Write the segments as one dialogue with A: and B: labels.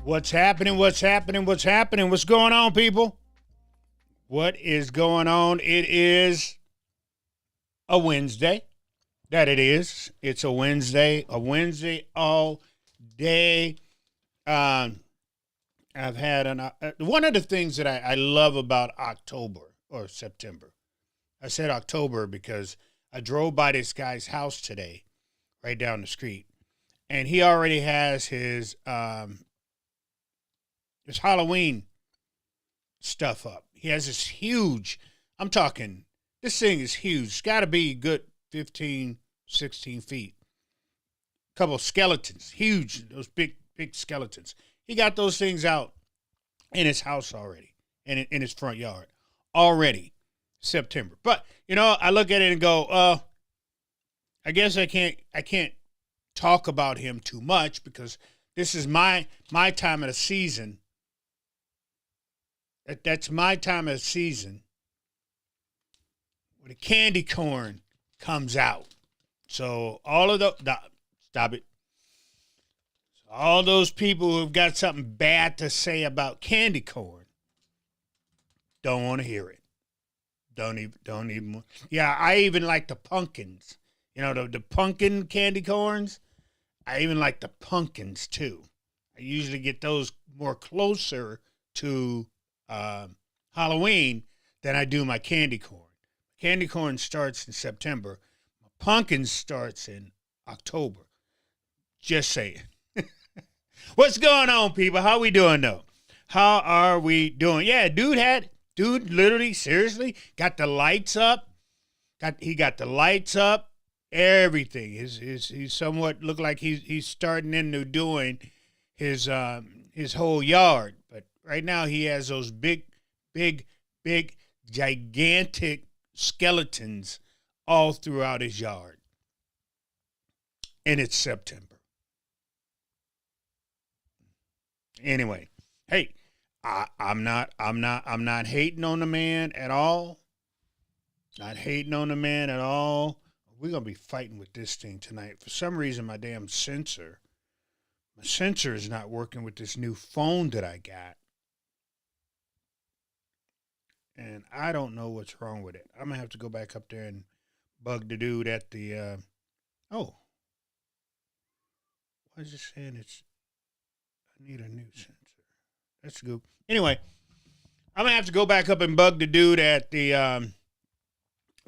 A: What's happening? What's happening? What's happening? What's going on, people? What is going on? It is a Wednesday. That it is. It's a Wednesday. A Wednesday all day. I've had one of the things that I love about October or September. I said October because I drove by this guy's house today, right down the street, and he already has his Halloween stuff up. He has this huge, I'm talking, this thing is huge. It's got to be good 15, 16 feet. A couple of skeletons, huge, those big skeletons. He got those things out in his house already, in his front yard, already, September. But, I look at it and go, I guess I can't talk about him too much because this is my time of the season. That's my time of the season when the candy corn comes out. So all of stop it. So all those people who've got something bad to say about candy corn don't want to hear it. Don't even. Yeah, I even like the pumpkins. The pumpkin candy corns. I even like the pumpkins too. I usually get those more closer to Halloween than I do my candy corn. Candy corn starts in September. My pumpkin starts in October. Just saying. What's going on, people? How we doing, though? How are we doing? Yeah, dude literally, seriously, got the lights up. He got the lights up. Everything. He's somewhat look like he's starting into doing his whole yard. But right now he has those big, gigantic skeletons all throughout his yard. And it's September. Anyway, hey, I'm not hating on the man at all. Not hating on the man at all. We're gonna be fighting with this thing tonight. For some reason, my sensor is not working with this new phone that I got. And I don't know what's wrong with it. I'm going to have to go back up there and bug the dude at the, why is it saying I need a new sensor? That's good. Anyway, I'm going to have to go back up and bug the dude at the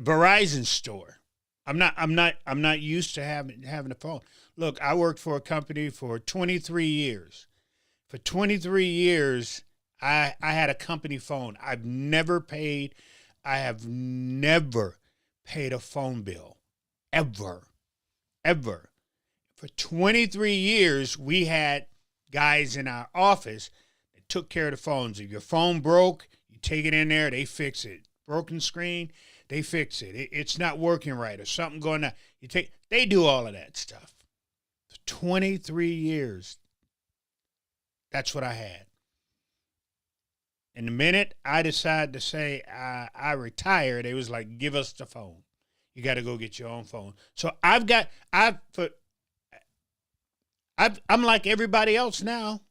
A: Verizon store. I'm not used to having a phone. Look, I worked for a company for 23 years. For 23 years, I had a company phone. I have never paid a phone bill. Ever. For 23 years, we had guys in our office that took care of the phones. If your phone broke, you take it in there, they fix it. Broken screen, they fix it. It's not working right or something going on. They do all of that stuff. For 23 years, that's what I had. And the minute I decided to say I retired, it was like, give us the phone. You got to go get your own phone. So I'm like everybody else now.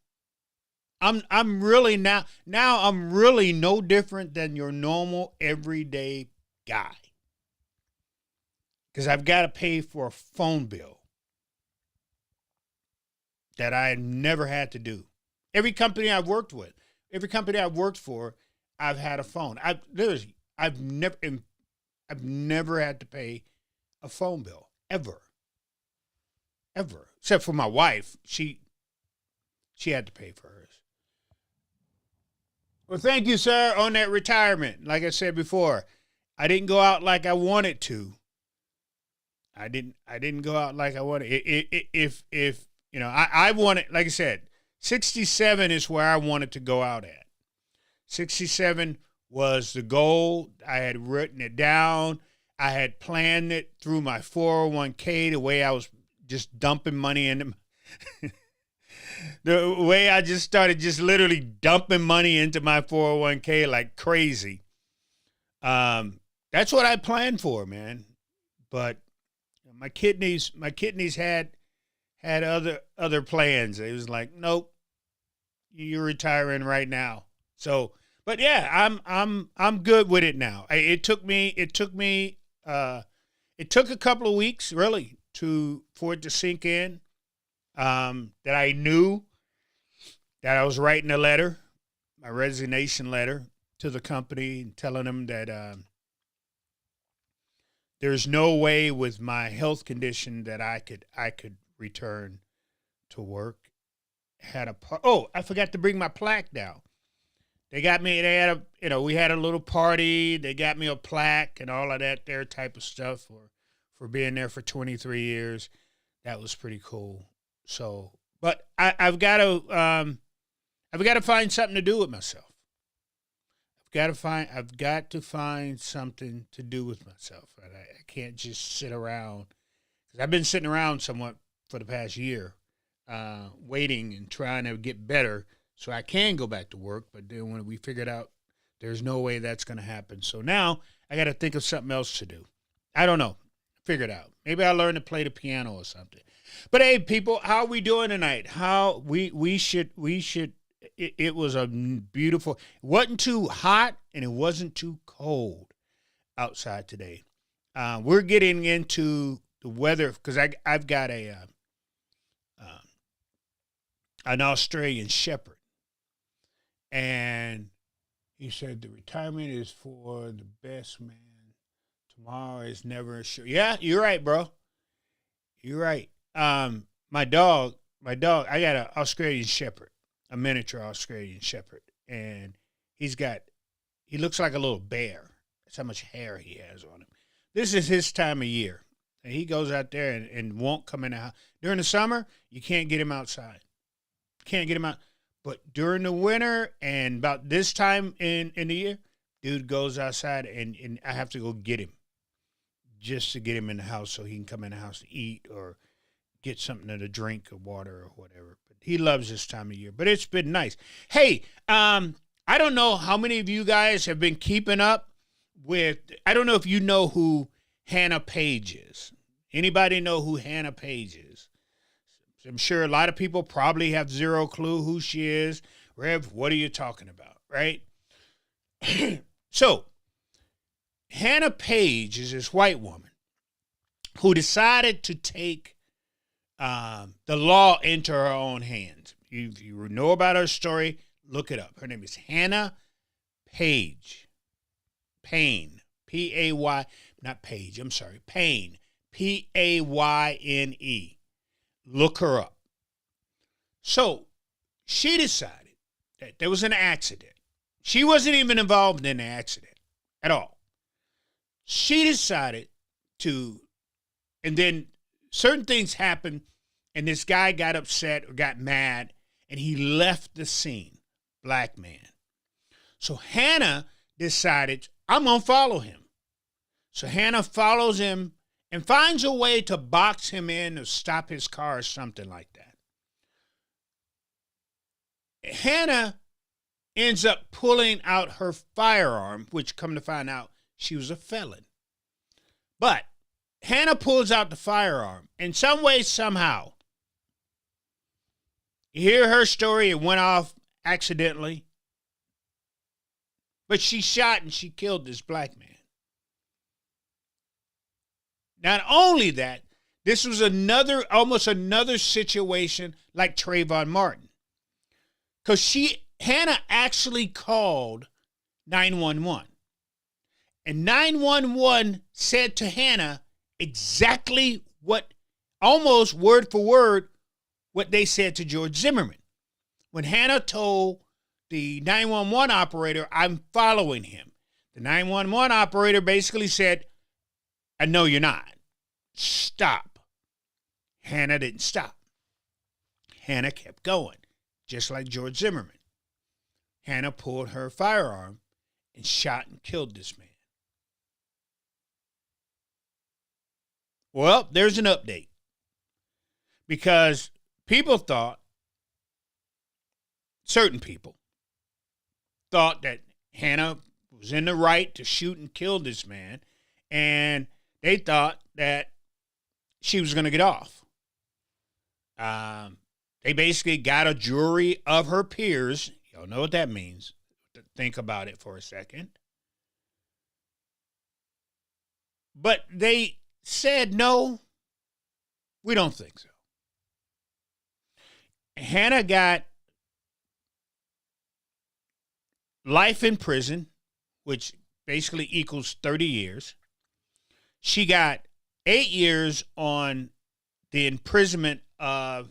A: I'm really now I'm really no different than your normal everyday guy. Because I've got to pay for a phone bill that I never had to do. Every company I've worked for, I've had a phone. I've never had to pay a phone bill ever, except for my wife. She had to pay for hers. Well, thank you, sir, on that retirement. Like I said before, I didn't go out like I wanted to. I didn't go out like I wanted. If I wanted, like I said, 67 is where I wanted to go out at. 67 was the goal. I had written it down. I had planned it through my 401k, the way I was just dumping money into the way I just started just literally dumping money into my 401k like crazy. That's what I planned for, man. But my kidneys had other plans. It was like, nope, you're retiring right now. So, but yeah, I'm good with it now. It took a couple of weeks really for it to sink in. That I knew that I was writing a letter, my resignation letter to the company, telling them that there's no way with my health condition that I could return to work. I forgot to bring my plaque down. They got me. We had a little party. They got me a plaque and all of that there type of stuff for being there for 23 years. That was pretty cool. So, but I've got to find something to do with myself. I've got to find something to do with myself. I can't just sit around, because I've been sitting around somewhat for the past year, waiting and trying to get better so I can go back to work. But then when we figured out there's no way that's going to happen, so now I got to think of something else to do. I don't know. Figure it out. Maybe I'll learn to play the piano or something. But hey, people, how are we doing tonight? It was a beautiful, it wasn't too hot and it wasn't too cold outside today. We're getting into the weather because I've got an Australian Shepherd, and he said the retirement is for the best man. Tomorrow is never sure. Yeah, you're right, bro. You're right. My dog, I got an Australian Shepherd, a miniature Australian Shepherd, and he looks like a little bear. That's how much hair he has on him. This is his time of year. And he goes out there and won't come in the house. During the summer, you can't get him outside. Can't get him out. But during the winter and about this time in the year, dude goes outside and I have to go get him just to get him in the house so he can come in the house to eat or get something to drink or water or whatever. But he loves this time of year. But it's been nice. Hey, I don't know how many of you guys have been keeping up with, I don't know if you know who Hannah Page is. Anybody know who Hannah Page is? I'm sure a lot of people probably have zero clue who she is. Rev, what are you talking about, right? So, Hannah Page is this white woman who decided to take the law into her own hands. If you know about her story, look it up. Her name is Hannah Page. Payne. P-A-Y, not Page, I'm sorry. Payne. P-A-Y-N-E. Look her up. So, she decided that there was an accident. She wasn't even involved in the accident at all. She decided to, and then certain things happened, and this guy got upset or got mad, and he left the scene. Black man. So Hannah decided, I'm going to follow him. So Hannah follows him and finds a way to box him in or stop his car or something like that. Hannah ends up pulling out her firearm, which come to find out she was a felon. But Hannah pulls out the firearm, and some way, somehow, you hear her story, it went off accidentally, but she shot and she killed this black man. Not only that, this was almost another situation like Trayvon Martin. Because Hannah actually called 911. And 911 said to Hannah exactly what, almost word for word, what they said to George Zimmerman. When Hannah told the 911 operator, I'm following him, the 911 operator basically said, no, you're not. Stop. Hannah didn't stop. Hannah kept going, just like George Zimmerman. Hannah pulled her firearm and shot and killed this man. Well, there's an update. Because certain people thought that Hannah was in the right to shoot and kill this man, and they thought that she was going to get off. They basically got a jury of her peers. Y'all know what that means. Think about it for a second. But they said, no, we don't think so. Hannah got life in prison, which basically equals 30 years. She got 8 years on the imprisonment of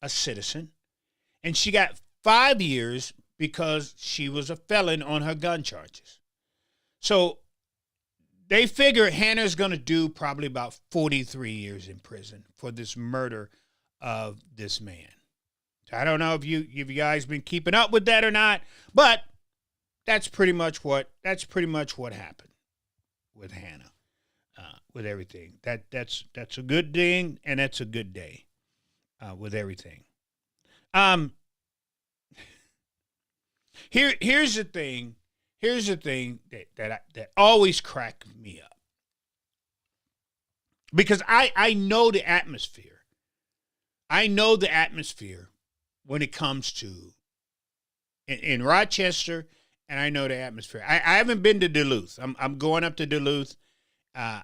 A: a citizen, and she got 5 years because she was a felon on her gun charges. So they figure Hannah's going to do probably about 43 years in prison for this murder of this man. I don't know if you guys been keeping up with that or not, but that's pretty much what happened with Hannah, with everything. That's a good thing, and that's a good day with everything. Here's the thing. Here's the thing that always cracked me up, because I know the atmosphere. I know the atmosphere when it comes to in Rochester, and I know the atmosphere. I haven't been to Duluth. I'm going up to Duluth. I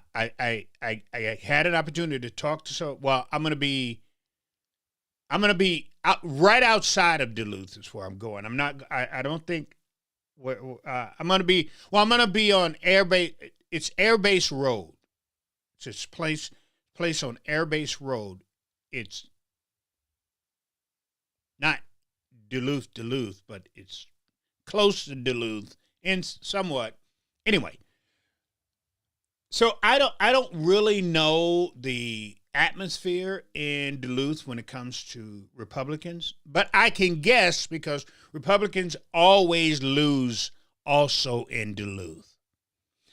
A: had an opportunity to talk to I'm gonna be right outside of Duluth is where I'm going. I'm not. I don't think. I'm gonna be. Well, I'm gonna be on Airbase. It's Airbase Road. It's this place on Airbase Road. It's not Duluth, but it's close to Duluth and somewhat. Anyway, so I don't really know the atmosphere in Duluth when it comes to Republicans, but I can guess because Republicans always lose also in Duluth.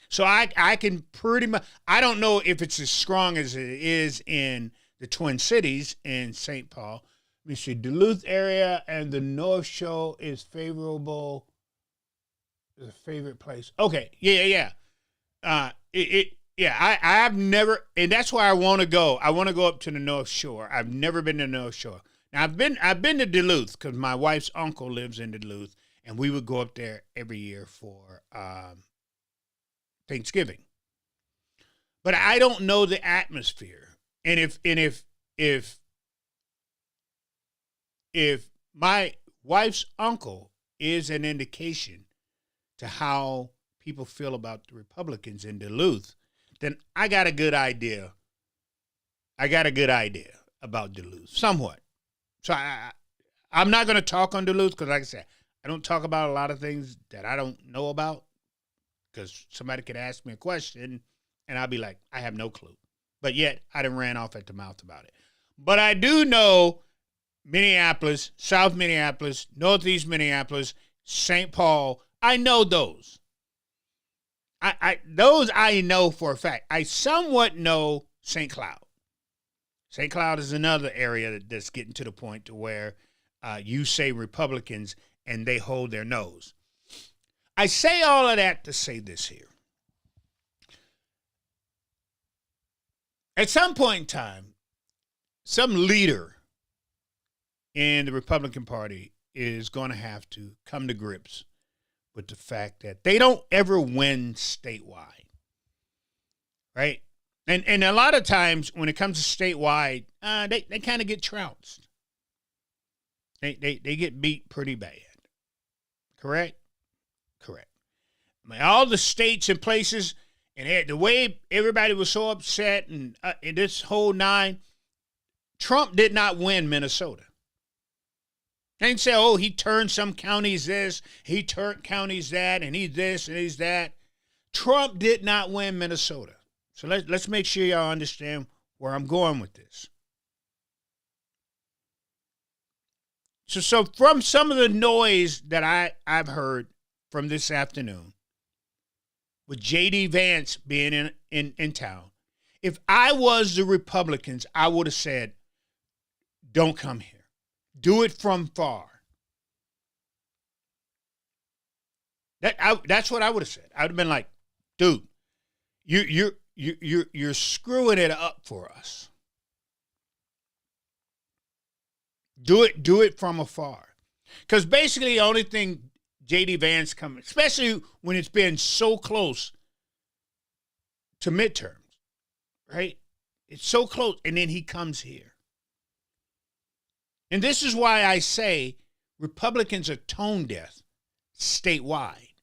A: So I can pretty much, I don't know if it's as strong as it is in the Twin Cities in St. Paul. Let me see, Duluth area and the North Shore is favorable. The favorite place. Okay, yeah. I've never, and that's why I want to go. I want to go up to the North Shore. I've never been to the North Shore. Now I've been to Duluth because my wife's uncle lives in Duluth, and we would go up there every year for Thanksgiving. But I don't know the atmosphere, and if my wife's uncle is an indication to how people feel about the Republicans in Duluth, then I got a good idea. About Duluth, somewhat. So I'm not going to talk on Duluth because, like I said, I don't talk about a lot of things that I don't know about, because somebody could ask me a question and I'll be like, I have no clue. But yet I done ran off at the mouth about it. But I do know Minneapolis, South Minneapolis, Northeast Minneapolis, St. Paul. I know those. Those I know for a fact. I somewhat know St. Cloud. St. Cloud is another area that's getting to the point to where you say Republicans and they hold their nose. I say all of that to say this here. At some point in time, some leader in the Republican Party is going to have to come to grips with the fact that they don't ever win statewide, right? And a lot of times when it comes to statewide, they kind of get trounced. They get beat pretty bad. Correct? Correct. I mean, all the states and places, and the way everybody was so upset and in this whole nine, Trump did not win Minnesota. They didn't say, oh, he turned some counties this, he turned counties that, and he's this and he's that. Trump did not win Minnesota. So let's make sure y'all understand where I'm going with this. So from some of the noise that I've heard from this afternoon, with J.D. Vance being in town, if I was the Republicans, I would have said, don't come here. Do it from far. That's what I would have said. I would have been like, dude, you're screwing it up for us. Do it from afar. Because basically the only thing J.D. Vance coming, especially when it's been so close to midterms, right? It's so close, and then he comes here. And this is why I say Republicans are tone deaf statewide.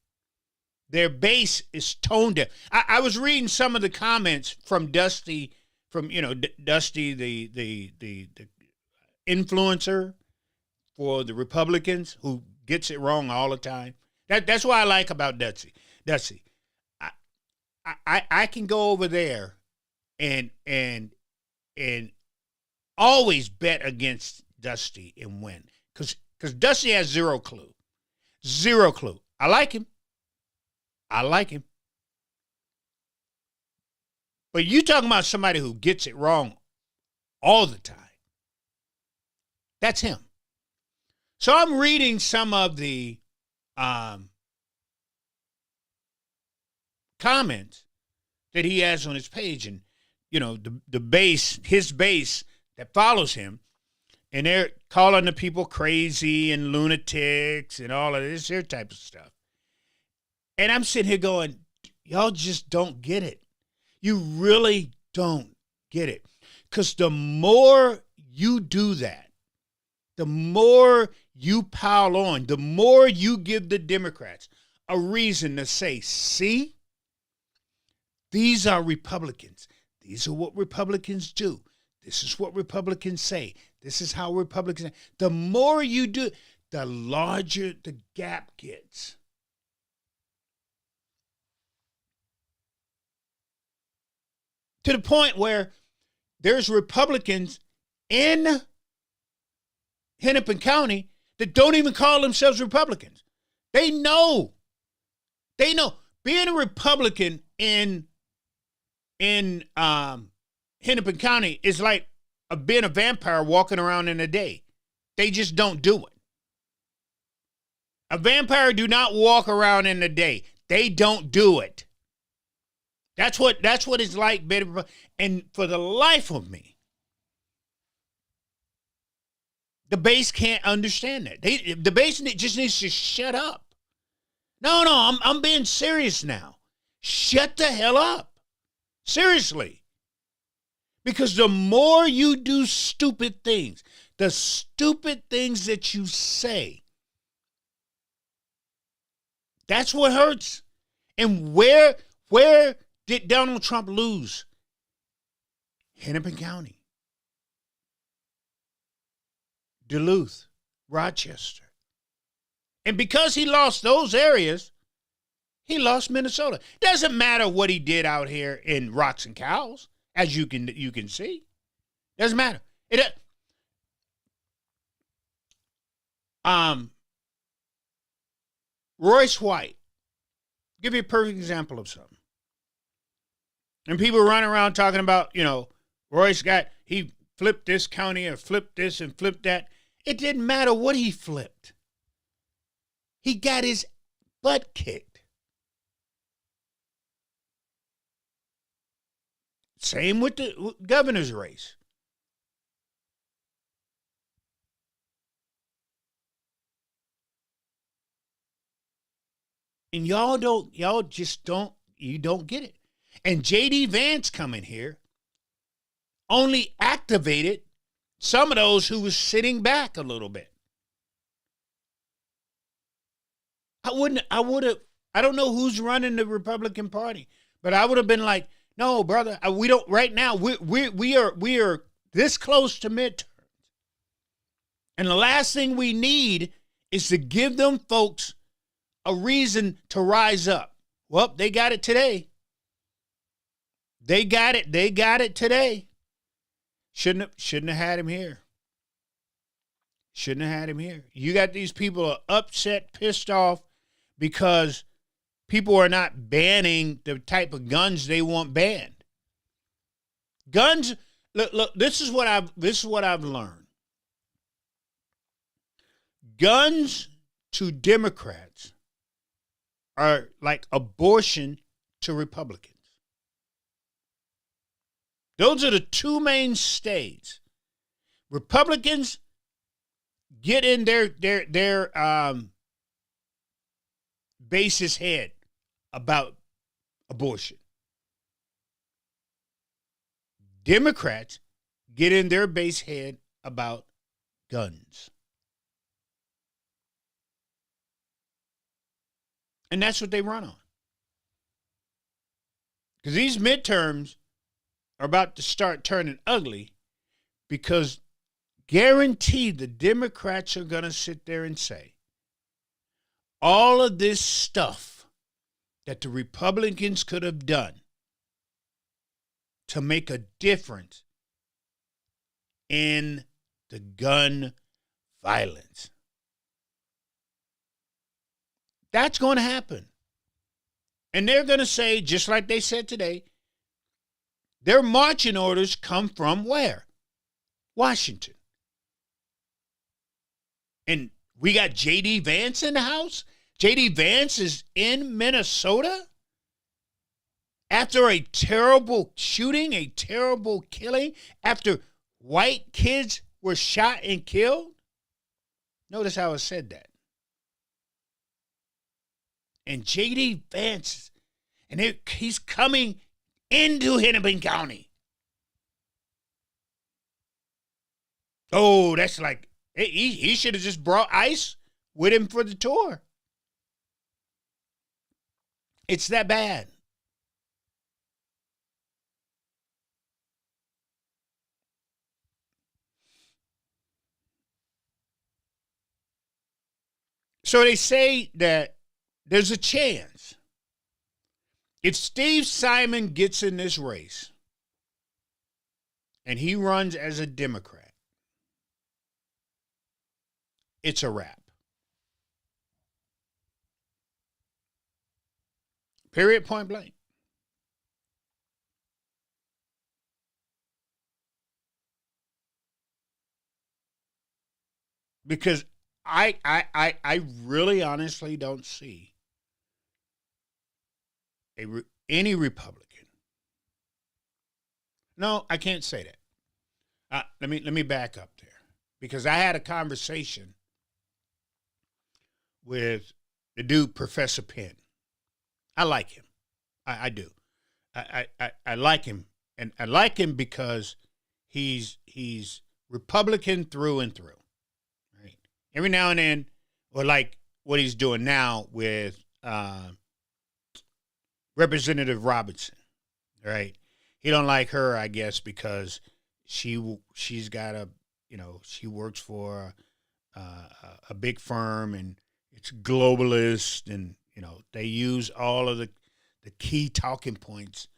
A: Their base is tone deaf. I was reading some of the comments from Dusty, Dusty, the influencer for the Republicans who gets it wrong all the time. That's what I like about Dusty. I can go over there and always bet against Dusty and win. Because Dusty has zero clue. Zero clue. I like him. But you talking about somebody who gets it wrong all the time. That's him. So I'm reading some of the comments that he has on his page, and the base, his base that follows him, and they're calling the people crazy and lunatics and all of this here type of stuff. And I'm sitting here going, y'all just don't get it. You really don't get it. Because the more you do that, the more you pile on, the more you give the Democrats a reason to say, see, these are Republicans. These are what Republicans do. This is what Republicans say. This is how Republicans say. The more you do, the larger the gap gets. To the point where there's Republicans in Hennepin County that don't even call themselves Republicans. They know. Being a Republican in Hennepin County is like being a vampire walking around in the day. They just don't do it. A vampire do not walk around in the day. They don't do it. That's what it's like. And for the life of me, the base can't understand that. The base just needs to shut up. No, I'm being serious now. Shut the hell up. Seriously. Because the more you do stupid things, the stupid things that you say, that's what hurts. And where did Donald Trump lose? Hennepin County, Duluth, Rochester. And because he lost those areas, he lost Minnesota. Doesn't matter what he did out here in Rocks and Cows, as you can see. Doesn't matter. Royce White. Give you a perfect example of something. And people run around talking about, Royce he flipped this county or flipped this and flipped that. It didn't matter what he flipped. He got his butt kicked. Same with the governor's race. And you don't get it. And J.D. Vance coming here only activated some of those who was sitting back a little bit. I don't know who's running the Republican Party, but I would have been like, no, brother, we don't right now. We are this close to midterms. And the last thing we need is to give them folks a reason to rise up. Well, they got it today. They got it today. Shouldn't have had him here. Shouldn't have had him here. You got these people are upset, pissed off because people are not banning the type of guns they want banned. Guns, look, this is what I've learned. Guns to Democrats are like abortion to Republicans. Those are the two mainstays. Republicans get in their base's head about abortion. Democrats get in their base head about guns. And that's what they run on. Because these midterms are about to start turning ugly, because guaranteed the Democrats are going to sit there and say, all of this stuff that the Republicans could have done to make a difference in the gun violence, that's going to happen. And they're going to say, just like they said today, their marching orders come from where? Washington. And we got J.D. Vance in the house. J.D. Vance is in Minnesota after a terrible shooting, a terrible killing, after white kids were shot and killed. Notice how I said that. And J.D. Vance, and he's coming into Hennepin County. Oh, that's like, he should have just brought ICE with him for the tour. It's that bad. So they say that there's a chance if Steve Simon gets in this race and he runs as a Democrat, it's a wrap. Period, point blank. Because I really honestly don't see any Republican. No, I can't say that. Let me back up there, because I had a conversation with the dude Professor Penn. I like him. I do. I like him, and I like him because he's Republican through and through. Right. Every now and then, or like what he's doing now with Representative Robinson. Right. He don't like her, I guess, because she's got she works for a big firm, and it's globalist, and they use all of the key talking points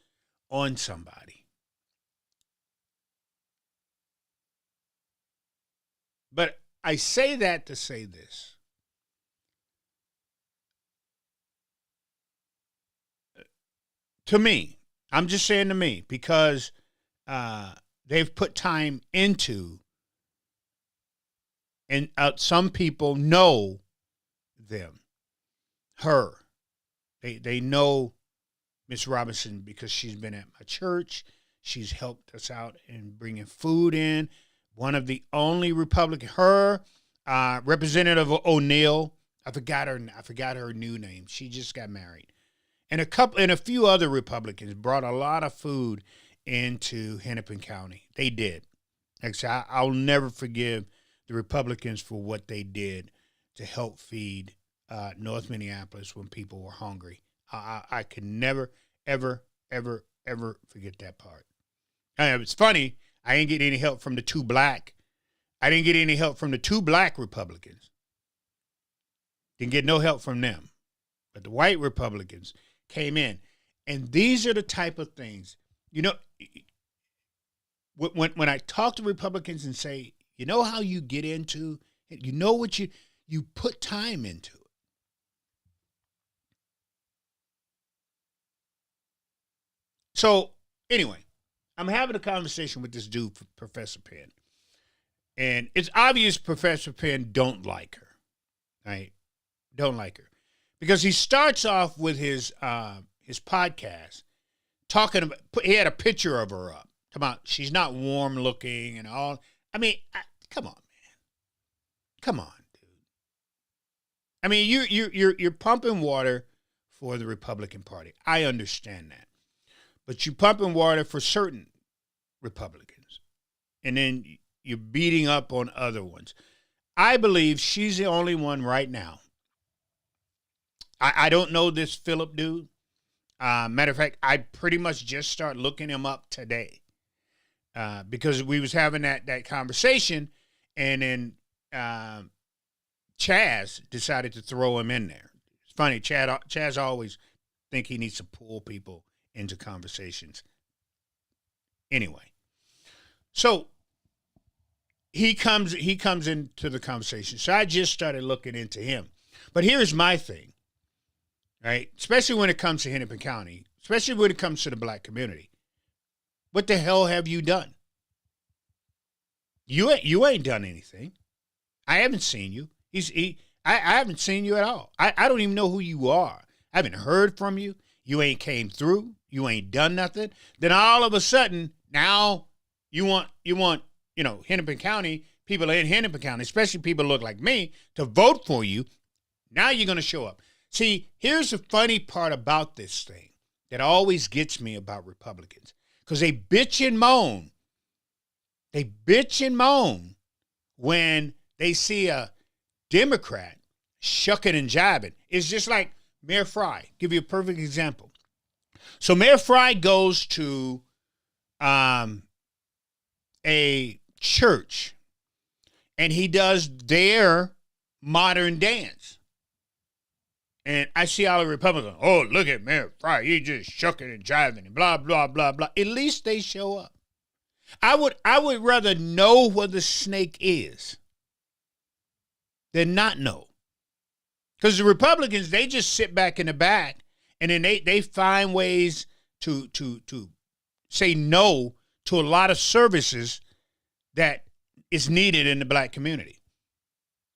A: on somebody. But I say that to say this. To me, I'm just saying to me, because they've put time into, and some people know them, her. They know Miss Robinson because she's been at my church. She's helped us out in bringing food in. One of the only Republican, Representative O'Neill. I forgot her new name. She just got married. And a few other Republicans brought a lot of food into Hennepin County. They did. Actually, I'll never forgive the Republicans for what they did to help feed North Minneapolis when people were hungry. I can never, ever, ever, ever forget that part. It's funny. I didn't get any help from the two black Republicans. Didn't get no help from them. But the white Republicans came in. And these are the type of things, when I talk to Republicans and say, how you get into it, what you put time into it. So anyway, I'm having a conversation with this dude, Professor Penn. And it's obvious Professor Penn don't like her, right? Don't like her. Because he starts off with his podcast talking about, he had a picture of her up, talking about she's not warm looking and all. I mean, come on, man. Come on, dude. I mean, you're pumping water for the Republican Party. I understand that. But you're pumping water for certain Republicans. And then you're beating up on other ones. I believe she's the only one right now. I don't know this Philip dude. Matter of fact, I pretty much just started looking him up today because we was having that conversation, and then Chaz decided to throw him in there. It's funny, Chaz always think he needs to pull people into conversations. Anyway, so he comes into the conversation. So I just started looking into him. But here's my thing. Right? Especially when it comes to Hennepin County, especially when it comes to the black community. What the hell have you done? You ain't done anything. I haven't seen you. I haven't seen you at all. I don't even know who you are. I haven't heard from you. You ain't came through. You ain't done nothing. Then all of a sudden, now you want Hennepin County, people in Hennepin County, especially people who look like me, to vote for you. Now you're going to show up. See, here's the funny part about this thing that always gets me about Republicans. Because they bitch and moan. They bitch and moan when they see a Democrat shucking and jiving. It's just like Mayor Fry. Give you a perfect example. So Mayor Fry goes to a church, and he does their modern dance. And I see all the Republicans, oh, look at Mayor Fry, he just shucking and jiving and blah, blah, blah, blah. At least they show up. I would rather know where the snake is than not know. Because the Republicans, they just sit back in the back, and then they find ways to say no to a lot of services that is needed in the black community.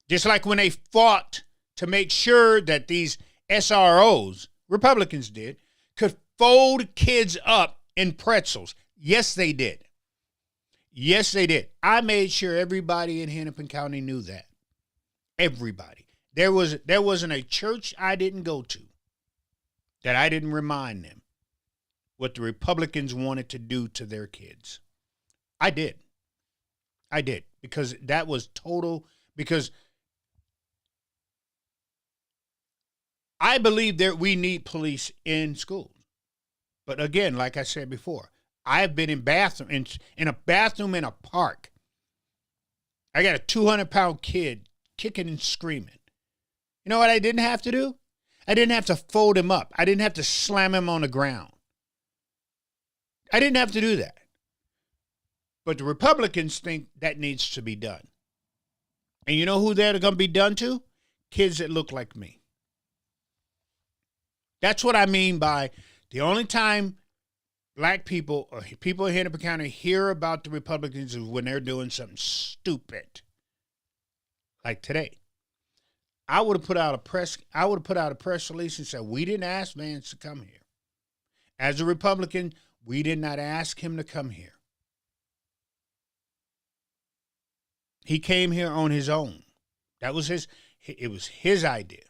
A: Just like when they fought to make sure that these SROs, Republicans did, could fold kids up in pretzels. Yes, they did. Yes, they did. I made sure everybody in Hennepin County knew that. Everybody. There wasn't a church I didn't go to that I didn't remind them what the Republicans wanted to do to their kids. I did. Because that was total, because I believe that we need police in schools. But again, like I said before, I've been in a bathroom in a park. I got a 200-pound kid kicking and screaming. You know what I didn't have to do? I didn't have to fold him up. I didn't have to slam him on the ground. I didn't have to do that. But the Republicans think that needs to be done. And you know who they're going to be done to? Kids that look like me. That's what I mean by the only time black people or people in Hennepin County hear about the Republicans is when they're doing something stupid. Like today. I would have put out a press release and said, we didn't ask Vance to come here. As a Republican, we did not ask him to come here. He came here on his own. It was his idea.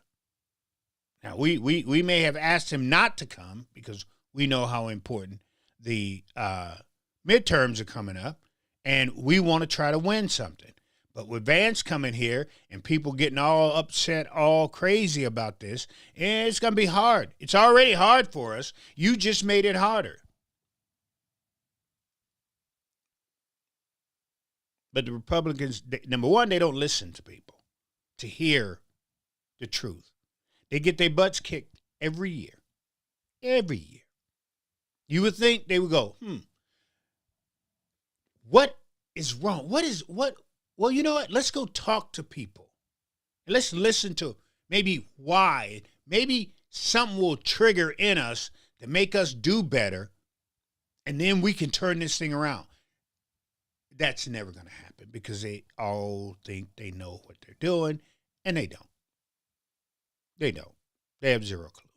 A: Now, we may have asked him not to come because we know how important the midterms are coming up, and we want to try to win something. But with Vance coming here and people getting all upset, all crazy about this, it's going to be hard. It's already hard for us. You just made it harder. But the Republicans, number one, they don't listen to people to hear the truth. They get their butts kicked every year. Every year. You would think they would go, what is wrong? Well, you know what? Let's go talk to people. And let's listen to maybe why. Maybe something will trigger in us to make us do better. And then we can turn this thing around. That's never going to happen because they all think they know what they're doing, and they don't. They don't. They have zero clue.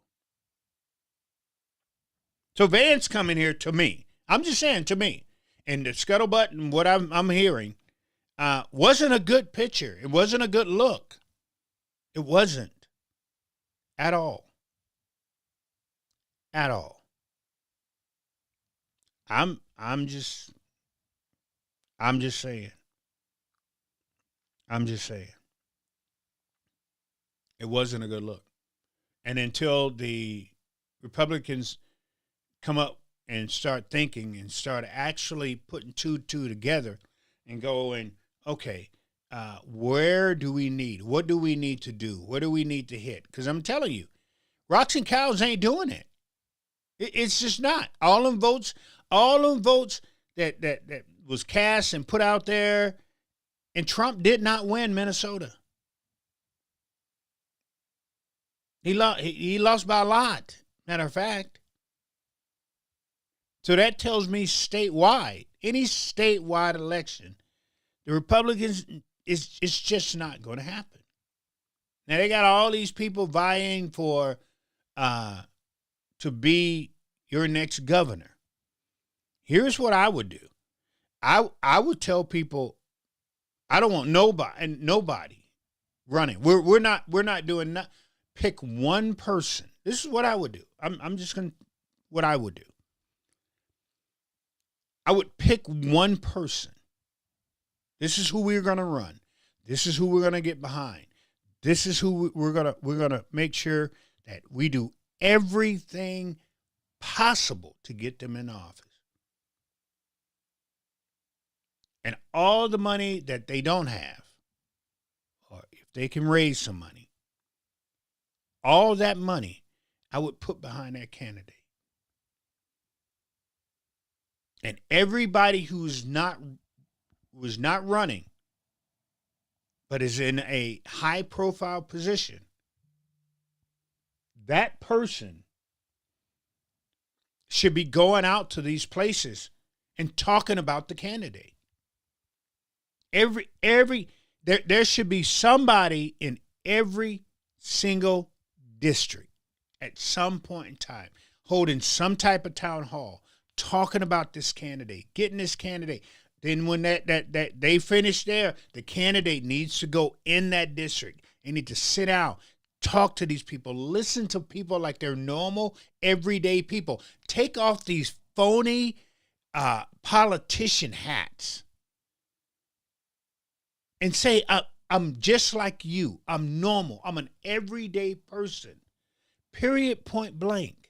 A: So Vance coming here to me. I'm just saying to me. And the scuttlebutt and what I'm hearing, wasn't a good picture. It wasn't a good look. It wasn't at all. At all. I'm just saying. I'm just saying. It wasn't a good look. And until the Republicans come up and start thinking and start actually putting two together and going, okay, where do we need? What do we need to do? What do we need to hit? Because I'm telling you, rocks and cows ain't doing it. It's just not. All them votes that was cast and put out there, and Trump did not win Minnesota. He lost by a lot, matter of fact. So that tells me statewide, any statewide election, the Republicans, it's just not going to happen. Now, they got all these people vying for to be your next governor. Here's what I would do. I would tell people, I don't want nobody running. We're not doing nothing. Pick one person. This is what I would do. I'm just going to, what I would do. I would pick one person. This is who we're going to run. This is who we're going to get behind. This is who we're going to make sure that we do everything possible to get them in office. And all the money that they don't have, or if they can raise some money, all that money I would put behind that candidate. And everybody was not running, but is in a high profile position, that person should be going out to these places and talking about the candidate. There should be somebody in every single district at some point in time holding some type of town hall, talking about this candidate, getting this candidate. Then when that they finish there, the candidate needs to go in that district. They need to sit down, talk to these people, listen to people like they're normal, everyday people. Take off these phony politician hats and say, I'm just like you. I'm normal. I'm an everyday person. Period, point blank.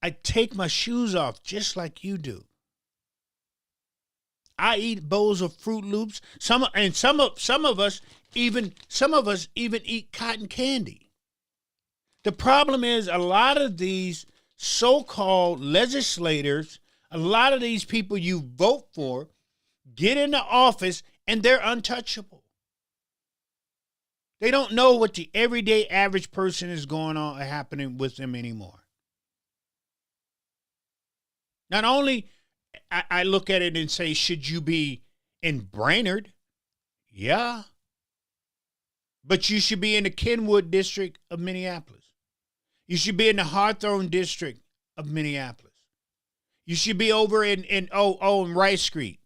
A: I take my shoes off just like you do. I eat bowls of Fruit Loops. Some of us even eat cotton candy. The problem is a lot of these so-called legislators, a lot of these people you vote for, get into office and they're untouchable. They don't know what the everyday average person is going on happening with them anymore. Not only I look at it and say, should you be in Brainerd? Yeah. But you should be in the Kenwood district of Minneapolis. You should be in the Hawthorne district of Minneapolis. You should be over in Rice Street.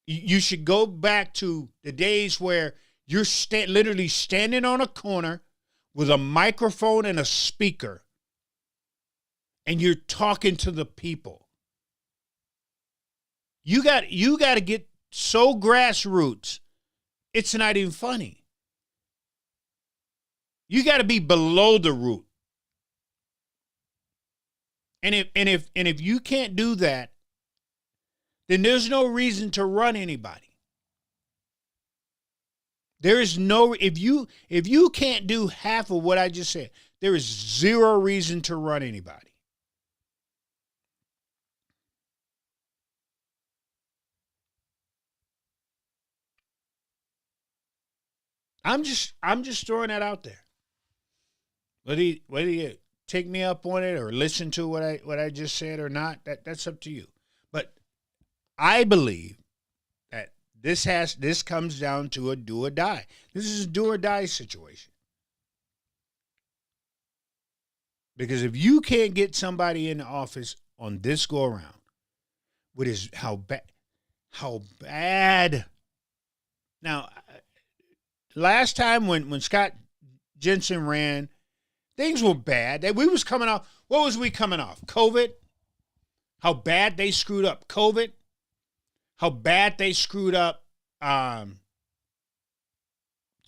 A: You should go back to the days where you're literally standing on a corner with a microphone and a speaker, and you're talking to the people. You got to get so grassroots, it's not even funny. You got to be below the root. And if you can't do that, then there's no reason to run anybody. There is no, if you can't do half of what I just said, there is zero reason to run anybody. I'm just throwing that out there. Whether you take me up on it or listen to what I just said or not, that's up to you. But I believe that this comes down to a do or die. This is a do or die situation. Because if you can't get somebody in the office on this go around, with his how bad. Now, last time when Scott Jensen ran, things were bad. We was coming off. What was we coming off? COVID. How bad they screwed up COVID. How bad they screwed up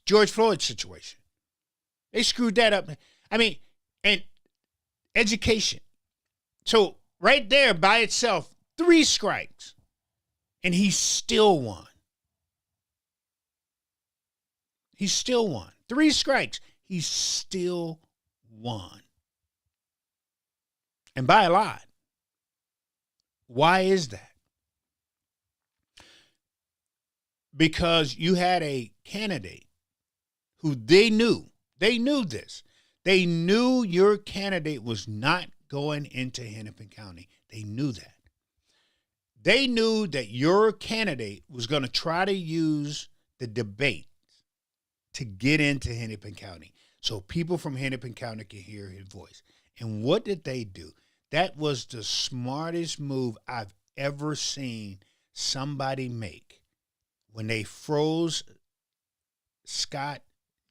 A: George Floyd's situation. They screwed that up. I mean, and education. So right there by itself, 3 strikes, and he still won. He still won. 3 strikes. He still won. And by a lot. Why is that? Because you had a candidate who they knew this. They knew your candidate was not going into Hennepin County. They knew that. They knew that your candidate was going to try to use the debate to get into Hennepin County so people from Hennepin County could hear his voice. And what did they do? That was the smartest move I've ever seen somebody make when they froze Scott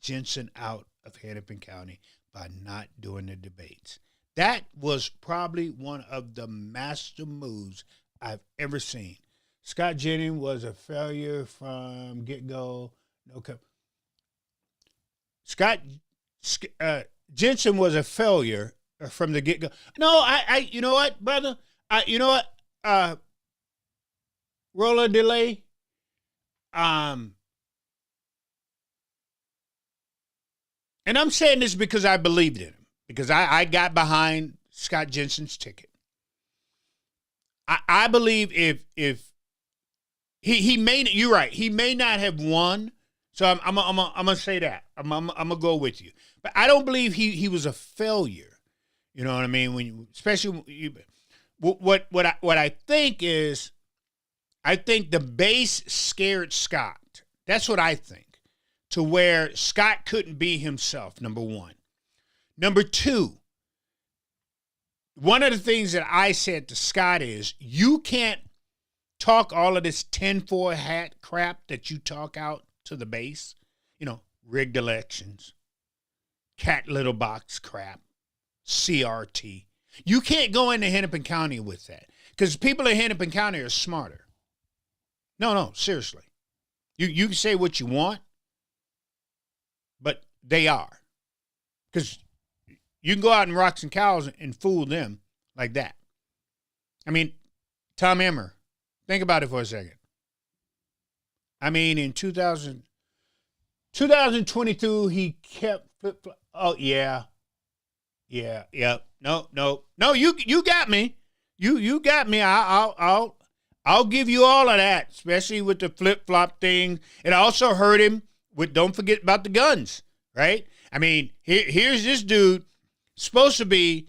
A: Jensen out of Hennepin County by not doing the debates. That was probably one of the master moves I've ever seen. Scott Jensen was a failure from get-go. Okay. Scott Jensen was a failure from the get-go. No, I you know what, brother? You know what? Roland Delay. And I'm saying this because I believed in him, because I got behind Scott Jensen's ticket. I believe if he may, you're right, he may not have won. So I'm gonna say that. I'm gonna go with you. But I don't believe he was a failure. You know what I mean? When you, especially what I think is, I think the base scared Scott. That's what I think. To where Scott couldn't be himself, number one. Number two, one of the things that I said to Scott is, you can't talk all of this tinfoil hat crap that you talk out to the base. You know, rigged elections, cat little box crap, CRT. You can't go into Hennepin County with that because people in Hennepin County are smarter. No, seriously. You can say what you want, but they are. Because you can go out in Rocks and Cows and fool them like that. I mean, Tom Emmer, think about it for a second. I mean, in 2022, he kept flip-flop. Oh, yeah. No, you got me. You got me. I'll give you all of that, especially with the flip-flop thing. It also hurt him with, don't forget about the guns, right? I mean, here's this dude supposed to be,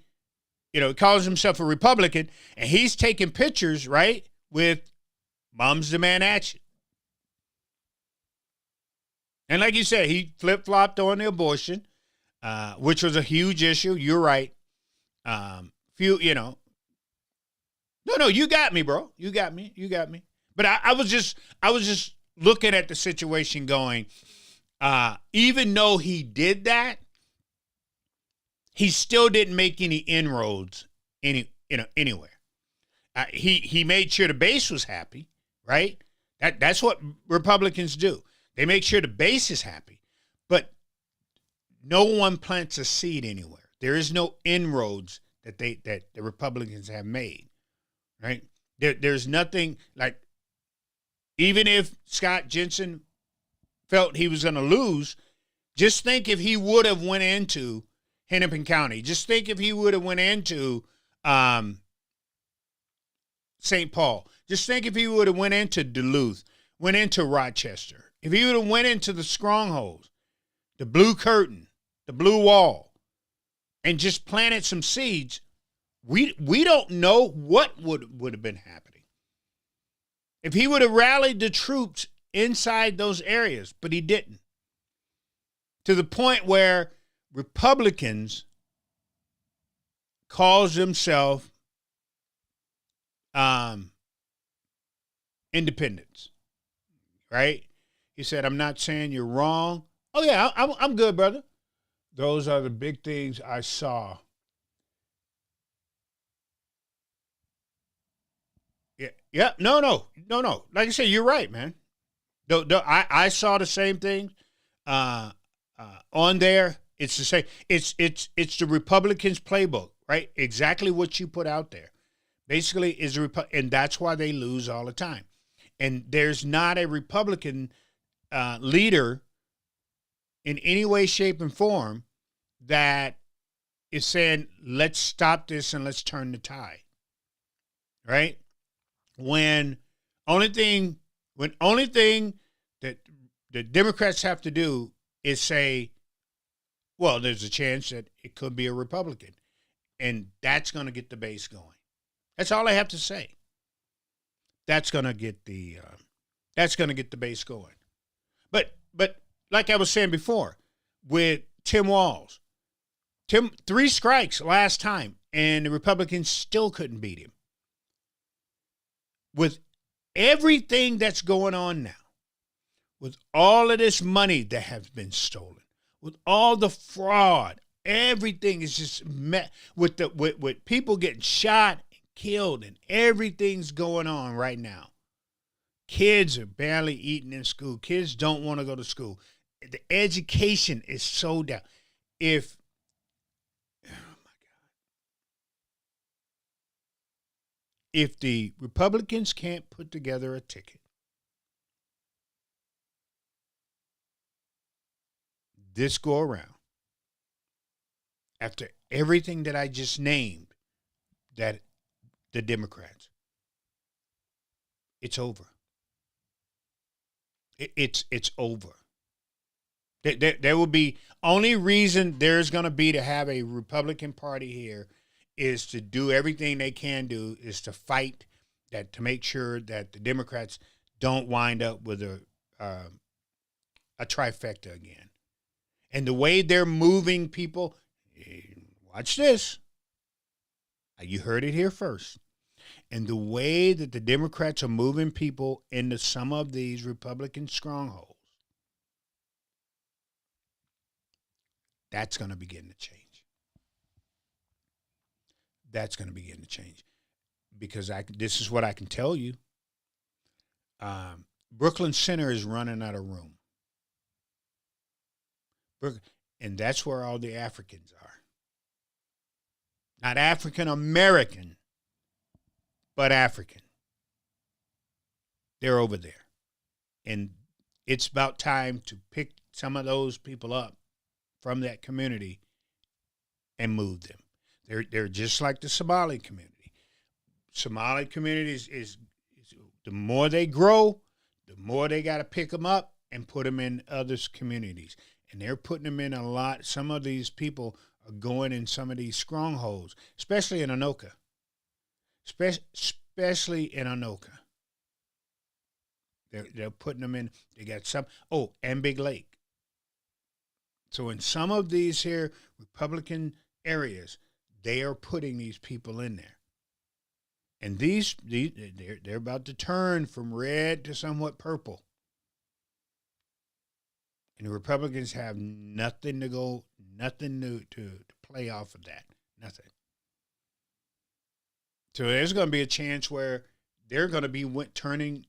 A: calls himself a Republican, and he's taking pictures, right, with Moms Demand Action. And like you said, he flip-flopped on the abortion, which was a huge issue. You're right. No, you got me, bro. You got me. But I was just looking at the situation going, even though he did that, he still didn't make any inroads anywhere. He made sure the base was happy, right? That's what Republicans do. They make sure the base is happy, but no one plants a seed anywhere. There is no inroads that the Republicans have made, right? There's nothing like, even if Scott Jensen felt he was going to lose, just think if he would have went into Hennepin County. Just think if he would have went into St. Paul. Just think if he would have went into Duluth, went into Rochester. If he would have went into the strongholds, the blue curtain, the blue wall, and just planted some seeds, we don't know what would have been happening. If he would have rallied the troops inside those areas, but he didn't. To the point where Republicans calls themselves independence, right? He said, I'm not saying you're wrong. Oh, yeah, I'm good, brother. Those are the big things I saw. Yeah, yeah, no. Like I said, you're right, man. I saw the same thing on there. It's the same. It's the Republicans' playbook, right? Exactly what you put out there. Basically, and that's why they lose all the time. And there's not a Republican leader in any way, shape, and form that is saying, let's stop this and let's turn the tide. Right? When only thing that the Democrats have to do is say, well, there's a chance that it could be a Republican. And that's going to get the base going. That's all I have to say. That's going to get the base going. But like I was saying before, with Tim Walz, 3 strikes last time, and the Republicans still couldn't beat him. With everything that's going on now, with all of this money that has been stolen, with all the fraud, everything is just met with people getting shot and killed, and everything's going on right now. Kids are barely eating in school. Kids don't want to go to school. The education is so down. Oh my God. If the Republicans can't put together a ticket, this go around, after everything that I just named, that the Democrats, it's over. It's over. There will be, only reason there's going to be to have a Republican Party here is to do everything they can do, is to fight that, to make sure that the Democrats don't wind up with a trifecta again. And the way they're moving people, watch this. You heard it here first. And the way that the Democrats are moving people into some of these Republican strongholds, that's going to begin to change. That's going to begin to change. Because this is what I can tell you. Brooklyn Center is running out of room. And that's where all the Africans are. Not African American, but African. They're over there. And it's about time to pick some of those people up from that community and move them. They're just like the Somali community. Somali communities is the more they grow, the more they got to pick them up and put them in other communities. And they're putting them in a lot. Some of these people are going in some of these strongholds, especially in Anoka. Especially in Anoka. They're putting them in. They got some. Oh, and Big Lake. So in some of these here Republican areas, they are putting these people in there. And they're about to turn from red to somewhat purple. And the Republicans have nothing to play off of that. Nothing. So there's going to be a chance where they're going to be turning,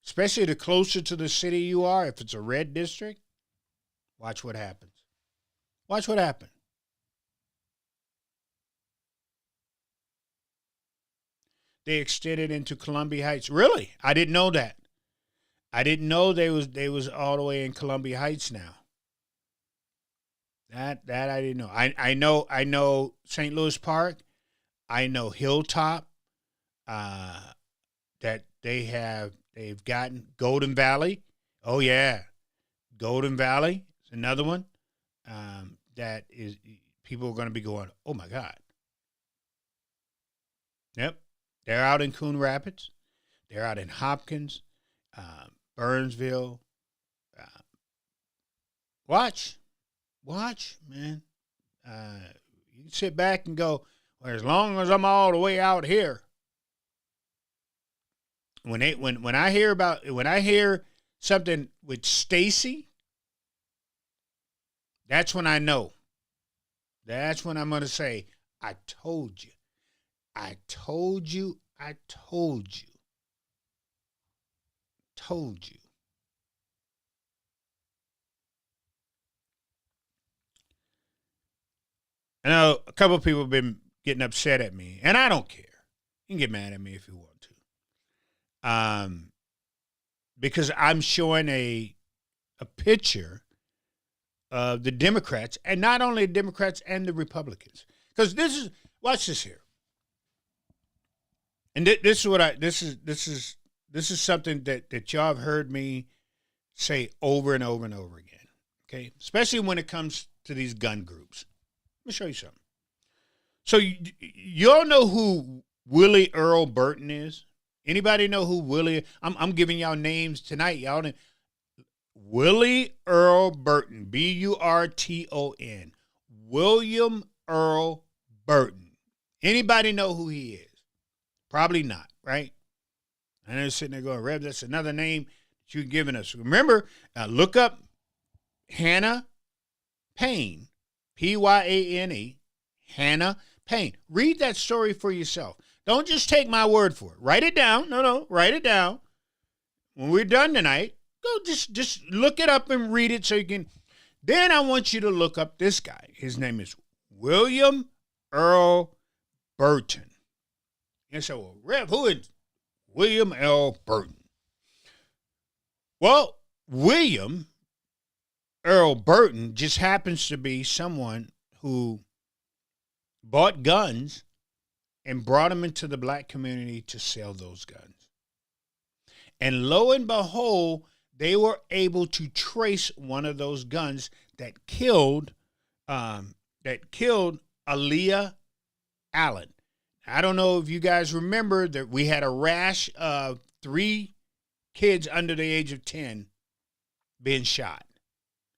A: especially the closer to the city you are, if it's a red district, watch what happens. Watch what happens. They extended into Columbia Heights. Really? I didn't know that. I didn't know they was all the way in Columbia Heights now. That I didn't know. I know St. Louis Park. I know Hilltop. That they've gotten Golden Valley. Oh yeah, Golden Valley is another one. That is, people are going to be going, oh my God. Yep, they're out in Coon Rapids. They're out in Hopkins, Burnsville. Watch, man. You can sit back and go, well, as long as I'm all the way out here, when I hear something with Stacy, that's when I know. That's when I'm going to say, I told you. I told you. I told you. Told you. I know a couple of people have been getting upset at me, and I don't care. You can get mad at me if you want to. Because I'm showing a picture of the Democrats, and not only the Democrats and the Republicans. Because watch this here. And this is something that y'all have heard me say over and over and over again. Okay, especially when it comes to these gun groups. Let me show you something. So y'all know who Willie Earl Burton is? Anybody know who Willie? I'm giving y'all names tonight. Y'all know Willie Earl Burton, Burton, William Earl Burton. Anybody know who he is? Probably not, right? And they're sitting there going, Rev, that's another name that you're giving us. Remember, look up Hannah Payne, Pyane, Hannah Payne. Read that story for yourself. Don't just take my word for it. Write it down. No, write it down. When we're done tonight, go just look it up and read it so you can. Then I want you to look up this guy. His name is William Earl Burton. And so, well, Rev, who is William L. Burton? Well, William Earl Burton just happens to be someone who bought guns and brought them into the black community to sell those guns. And lo and behold, they were able to trace one of those guns that killed Aaliyah Allen. I don't know if you guys remember that we had a rash of 3 kids under the age of 10 being shot.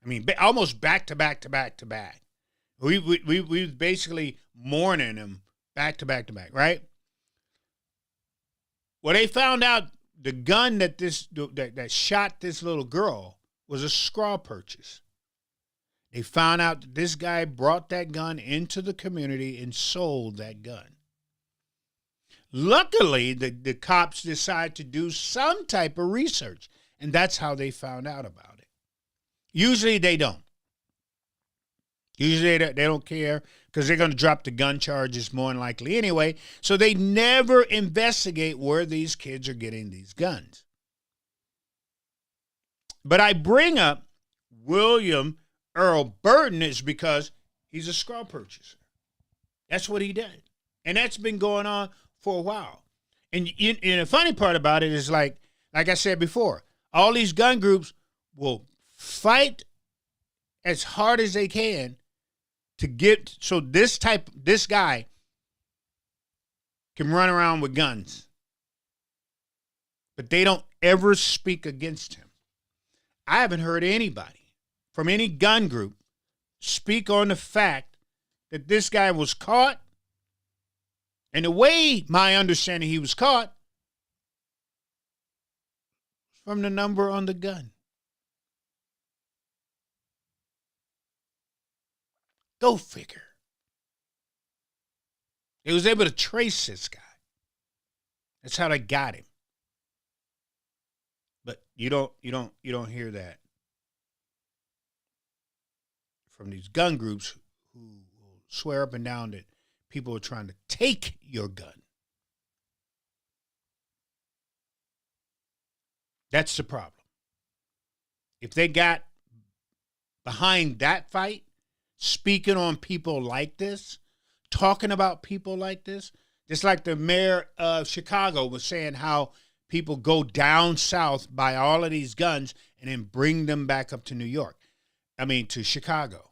A: I mean, almost back to back to back to back. We was basically mourning them back to back to back, right? Well, they found out the gun that shot this little girl was a scraw purchase. They found out that this guy brought that gun into the community and sold that gun. Luckily, the cops decided to do some type of research, and that's how they found out about it. Usually they don't. Usually they don't care because they're going to drop the gun charges more than likely anyway, so they never investigate where these kids are getting these guns. But I bring up William Earl Burton is because he's a scraw purchaser. That's what he did. And that's been going on for a while. And the funny part about it is like I said before, all these gun groups will fight as hard as they can to get so this guy can run around with guns. But they don't ever speak against him. I haven't heard anybody from any gun group speak on the fact that this guy was caught. And the way my understanding he was caught from the number on the gun. Go figure. They was able to trace this guy. That's how they got him. But you don't hear that from these gun groups who will swear up and down that people are trying to take your gun. That's the problem. If they got behind that fight, speaking on people like this, talking about people like this, just like the mayor of Chicago was saying how people go down south, buy all of these guns, and then bring them back up to New York. I mean, to Chicago.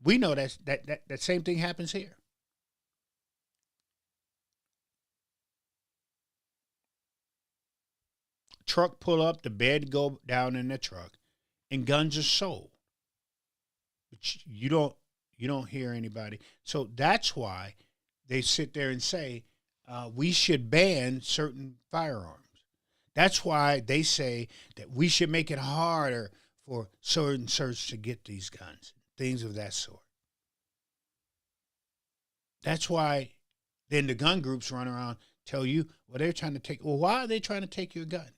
A: We know that same thing happens here. Truck pull up, the bed go down in the truck, and guns are sold. But you don't hear anybody. So that's why they sit there and say we should ban certain firearms. That's why they say that we should make it harder for certain certs to get these guns, things of that sort. That's why then the gun groups run around, tell you, well, they're trying to take, well, why are they trying to take your gun?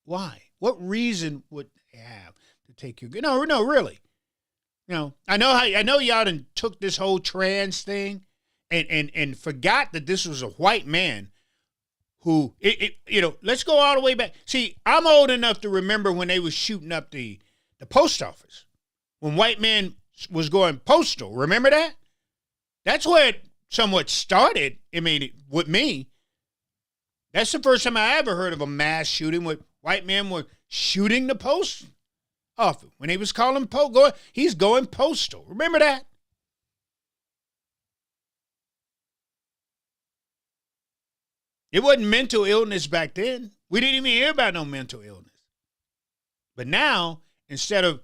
A: Why? What reason would they have to take your gun? No, really. I know y'all done took this whole trans thing and forgot that this was a white man who, let's go all the way back. See, I'm old enough to remember when they was shooting up the post office, when white man was going postal. Remember that? That's where it somewhat started. I mean, with me, that's the first time I ever heard of a mass shooting where white men were shooting the post office. When he was calling he's going postal. Remember that? It wasn't mental illness back then. We didn't even hear about no mental illness. But now, instead of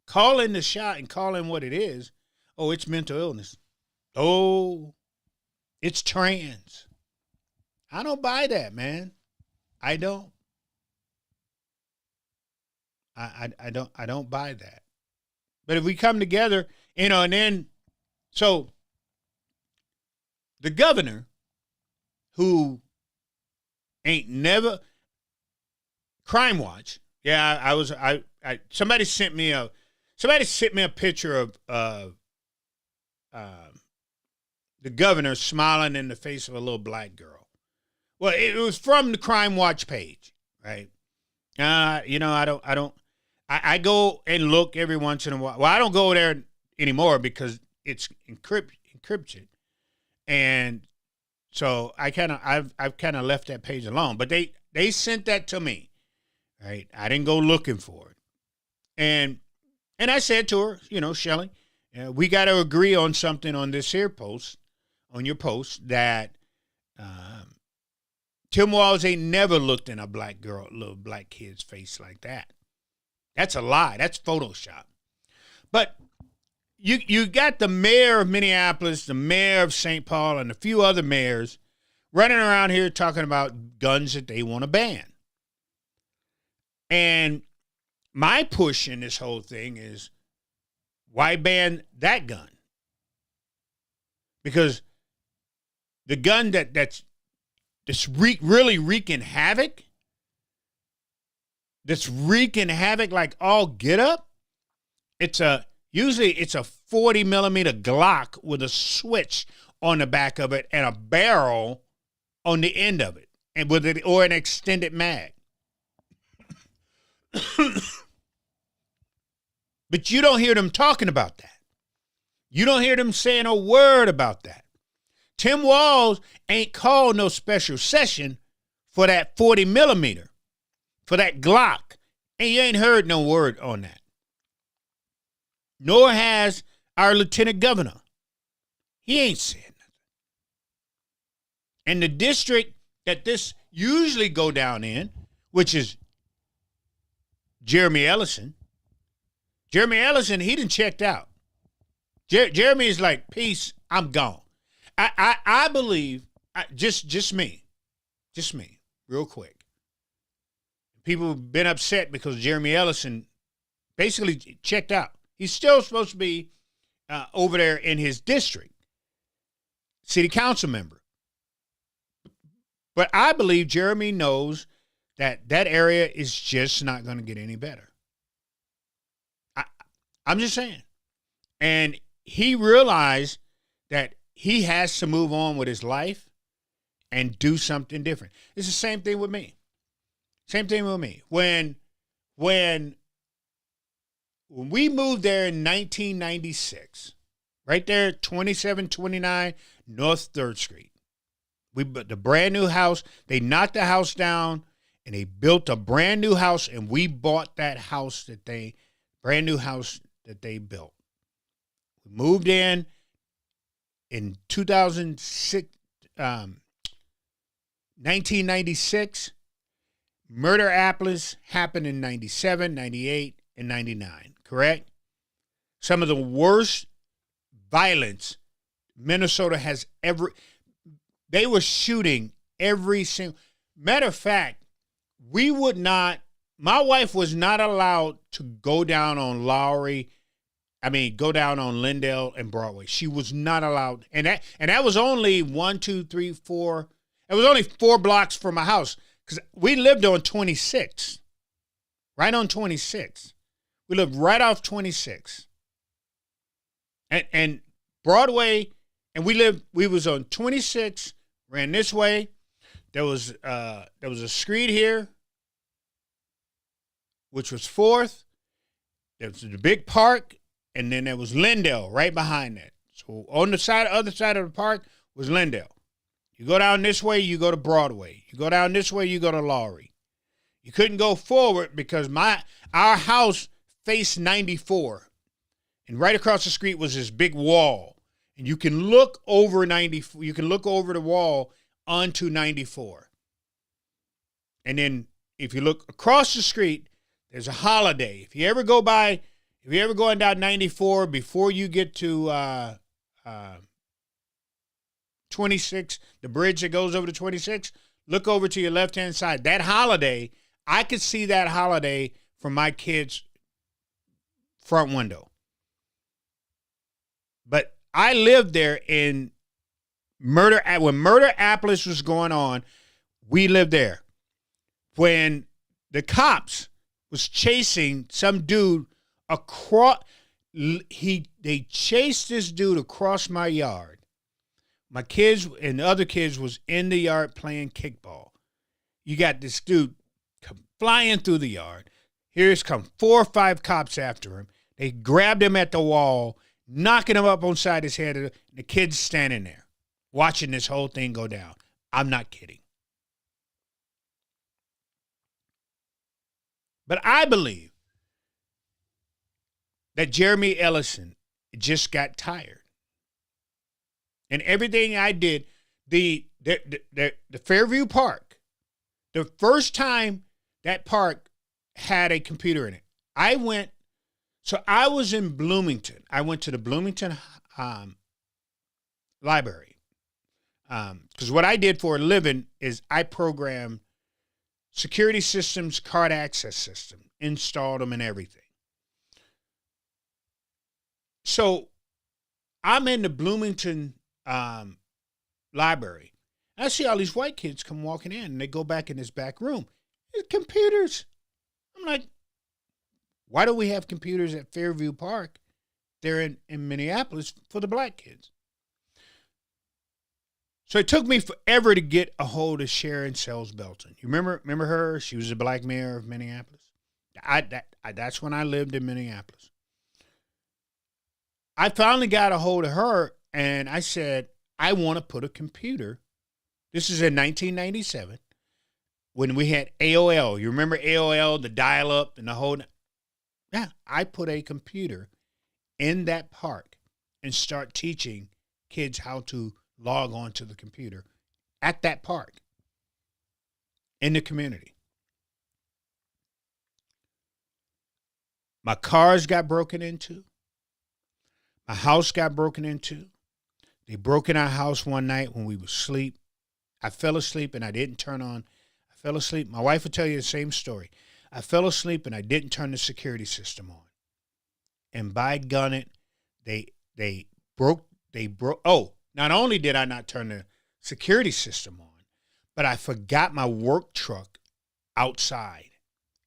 A: calling the shot and calling what it is, oh, it's mental illness. Oh, it's trans. I don't buy that, man. I don't. I don't buy that. But if we come together, and then, so the governor, who ain't never, Crime Watch. Yeah, somebody sent me a picture of the governor smiling in the face of a little black girl. Well, it was from the Crime Watch page, right? I go and look every once in a while. Well, I don't go there anymore because it's encrypted, and so I've kind of left that page alone. But they sent that to me, right? I didn't go looking for it, and I said to her, Shelley, we got to agree on something on this here post, on your post, that Tim Walz ain't never looked in a little black kid's face like that. That's a lie. That's Photoshop. But you got the mayor of Minneapolis, the mayor of St. Paul, and a few other mayors running around here talking about guns that they want to ban. And my push in this whole thing is, why ban that gun? Because the gun that's really wreaking havoc, like all get up, usually it's a 40 millimeter Glock with a switch on the back of it and a barrel on the end of it, and or an extended mag. But you don't hear them talking about that. You don't hear them saying a word about that. Tim Walz ain't called no special session for that 40 millimeter, for that Glock. And you ain't heard no word on that. Nor has our lieutenant governor. He ain't said nothing. And the district that this usually go down in, which is Jeremy Ellison, he done checked out. Jeremy is like, peace, I'm gone. I believe, just me, real quick. People have been upset because Jeremy Ellison basically checked out. He's still supposed to be over there in his district, city council member. But I believe Jeremy knows that area is just not going to get any better. I'm just saying. And he realized that he has to move on with his life and do something different. It's the same thing with me. When we moved there in 1996, right there, 2729 North 3rd Street, we built the brand new house. They knocked the house down and they built a brand new house, and we bought that house brand new house that they built. We moved in 1996. Murder-apolis happened in 97, 98, and 99, correct? Some of the worst violence Minnesota has ever. They were shooting every single. Matter of fact, we would not, my wife was not allowed to go down on go down on Lindell and Broadway. She was not allowed. And that was only 1, 2, 3, 4. It was only 4 blocks from my house because we lived on 26, right on 26. We lived right off 26. And Broadway, and we was on 26, ran this way. There was a street here, which was 4th. There was the big park, and then there was Lindell right behind that. So on the other side of the park was Lindell. You go down this way, you go to Broadway. You go down this way, you go to Lowry. You couldn't go forward because our house faced 94. And right across the street was this big wall. And you can look over 94. You can look over the wall onto 94. And then if you look across the street, there's a Holiday. If you ever going down 94 before you get to 26, the bridge that goes over to 26, look over to your left-hand side. That Holiday, I could see that Holiday from my kid's front window. But I lived there when Murder-Appolis was going on, we lived there. When the cops was chasing some dude they chased this dude across my yard. My kids and the other kids was in the yard playing kickball. You got this dude flying through the yard. Here's come 4 or 5 cops after him. They grabbed him at the wall, knocking him up on side his head. The kid's standing there watching this whole thing go down. I'm not kidding. But I believe that Jeremy Ellison just got tired. And everything I did, the Fairview Park, the first time that park had a computer in it, I was in Bloomington. I went to the Bloomington library. Because what I did for a living is I programmed security systems, card access system, installed them and everything. So I'm in the Bloomington library. I see all these white kids come walking in, and they go back in this back room. There's computers. I'm like, why do we have computers at Fairview Park? They're in Minneapolis for the black kids. So it took me forever to get a hold of Sharon Sells Belton. You remember her? She was the black mayor of Minneapolis. That's when I lived in Minneapolis. I finally got a hold of her, and I said, I want to put a computer. This is in 1997 when we had AOL. You remember AOL, the dial-up and the whole... Yeah, I put a computer in that park and start teaching kids how to log on to the computer at that park in the community. My cars got broken into. My house got broken into. They broke in our house one night when we were asleep. I fell asleep and I didn't turn on. I fell asleep. My wife will tell you the same story. I fell asleep and I didn't turn the security system on. And by gun it, they broke. Oh, not only did I not turn the security system on, but I forgot my work truck outside.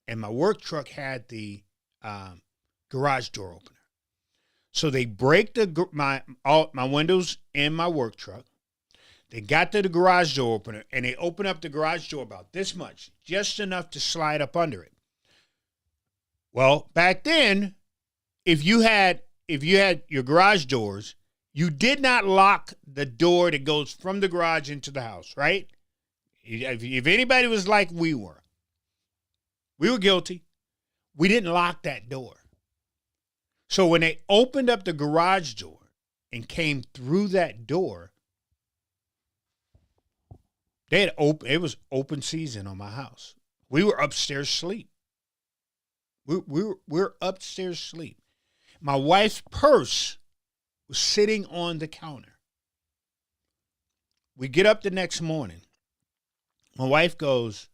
A: And my work truck had the garage door opener. So they break my windows in my work truck. They got to the garage door opener, and they open up the garage door about this much, just enough to slide up under it. Well, back then, if you had your garage doors, you did not lock the door that goes from the garage into the house, right? If anybody was like we were guilty. We didn't lock that door. So when they opened up the garage door and came through that door, it was open season on my house. We were upstairs asleep. We're upstairs asleep. My wife's purse was sitting on the counter. We get up the next morning. My wife goes,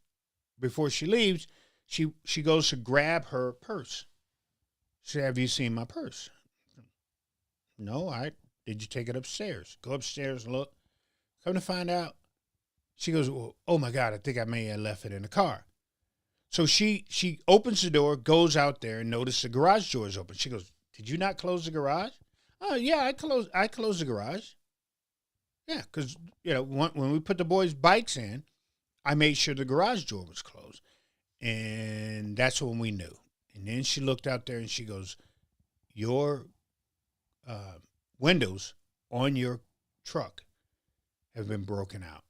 A: before she leaves, she goes to grab her purse. She said, "Have you seen my purse?" No, did you take it upstairs? Go upstairs and look. Come to find out, she goes, well, "Oh my God, I think I may have left it in the car." So she opens the door, goes out there, and notices the garage door is open. She goes, "Did you not close the garage?" "Oh yeah, I closed the garage." Yeah, because when we put the boys' bikes in, I made sure the garage door was closed, and that's when we knew. And then she looked out there and she goes, "Your windows on your truck have been broken out.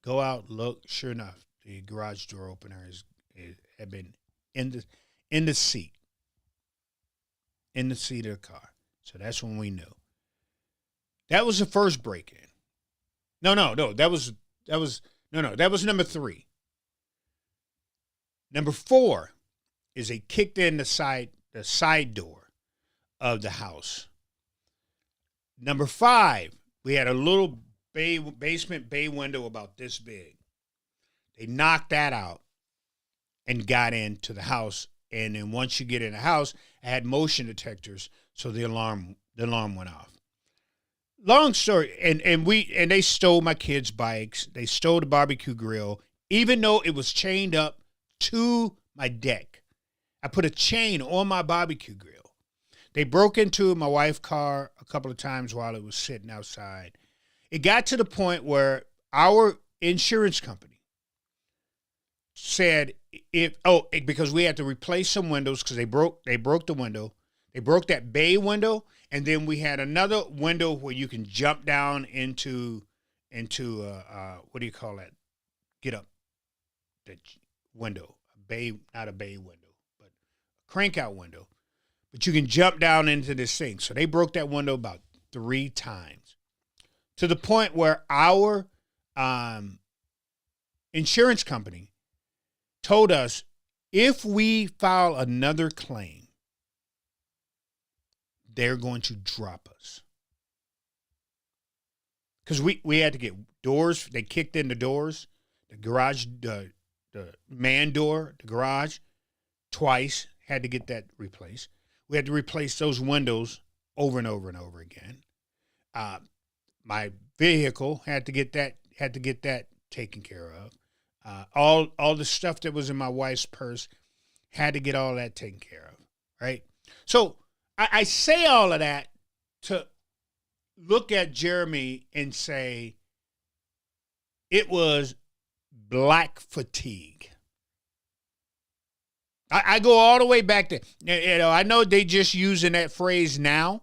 A: Go out, look. Sure enough, the garage door opener had been in the seat of the car." So that's when we knew. That was the first break-in. No. That was number 3. Number 4 is they kicked in the side door of the house. Number 5, we had a little basement bay window about this big. They knocked that out and got into the house. And then once you get in the house, I had motion detectors, so the alarm went off. Long story, and they stole my kids' bikes. They stole the barbecue grill, even though it was chained up to my deck. I put a chain on my barbecue grill. They broke into my wife's car a couple of times while it was sitting outside. It got to the point where our insurance company said because we had to replace some windows because they broke the window. They broke that bay window, and then we had another window where you can jump down into what do you call that? Get up. The window. Not a bay window, but a crank out window. But you can jump down into this thing. So they broke that window about 3 times, to the point where our insurance company told us if we file another claim, they're going to drop us. Because we had to get doors. They kicked in the doors, the garage, the man door, the garage, twice. Had to get that replaced. We had to replace those windows over and over and over again. My vehicle had to get that taken care of. All the stuff that was in my wife's purse, had to get all that taken care of. Right. So I say all of that to look at Jeremy and say it was black fatigue. I go all the way back to, I know they just using that phrase now,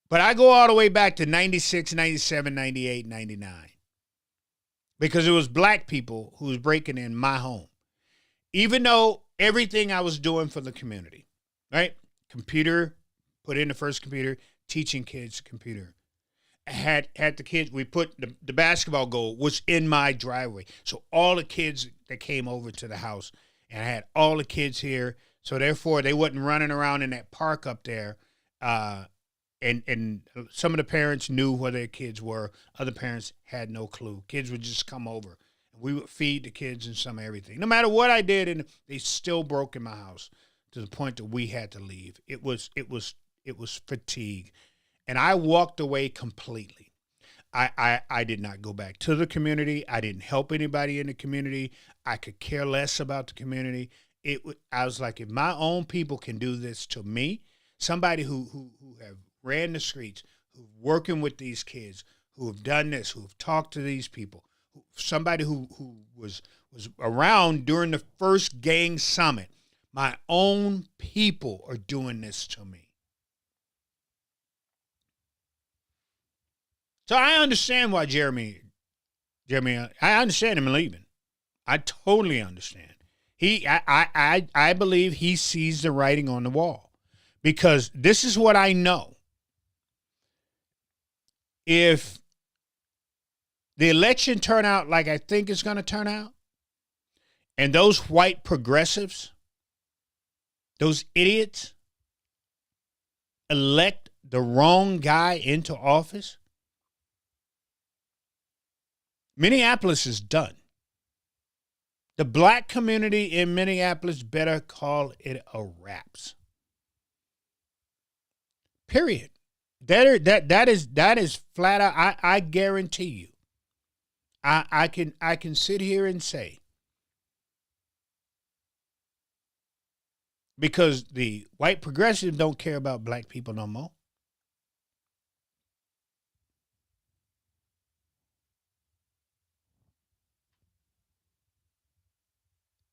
A: but I go all the way back to 96, 97, 98, 99. Because it was black people who was breaking in my home. Even though everything I was doing for the community, right? Computer, put in the first computer, teaching kids computer. I had the kids, we put the basketball goal was in my driveway. So all the kids that came over to the house, and I had all the kids here. So therefore, they wasn't running around in that park up there. And some of the parents knew where their kids were. Other parents had no clue. Kids would just come over. We would feed the kids and some everything. No matter what I did, and they still broke in my house to the point that we had to leave. It was fatigue. And I walked away completely. I did not go back to the community. I didn't help anybody in the community. I could care less about the community. I was like, if my own people can do this to me, somebody who have ran the streets, who working with these kids, who have done this, who have talked to these people, somebody who was around during the first gang summit, my own people are doing this to me. So I understand why Jeremy, I understand him leaving. I totally understand. I believe he sees the writing on the wall, because this is what I know. If the election turn out like I think it's going to turn out, and those white progressives, those idiots, elect the wrong guy into office, Minneapolis is done. The black community in Minneapolis better call it a wraps. Period. That is flat out. I guarantee you. I can sit here and say, because the white progressives don't care about black people no more.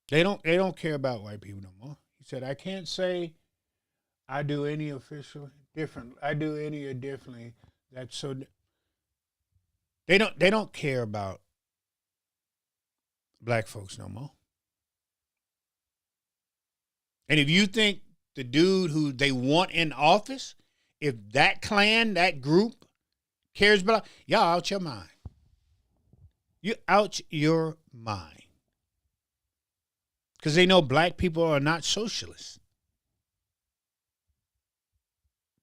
A: They don't care about white people no more. He said, I can't say I do any official different. I do any differently. That's so. They don't care about black folks no more. And if you think the dude who they want in office, if that clan, that group cares about, y'all out your mind. You out your mind. Because they know black people are not socialists.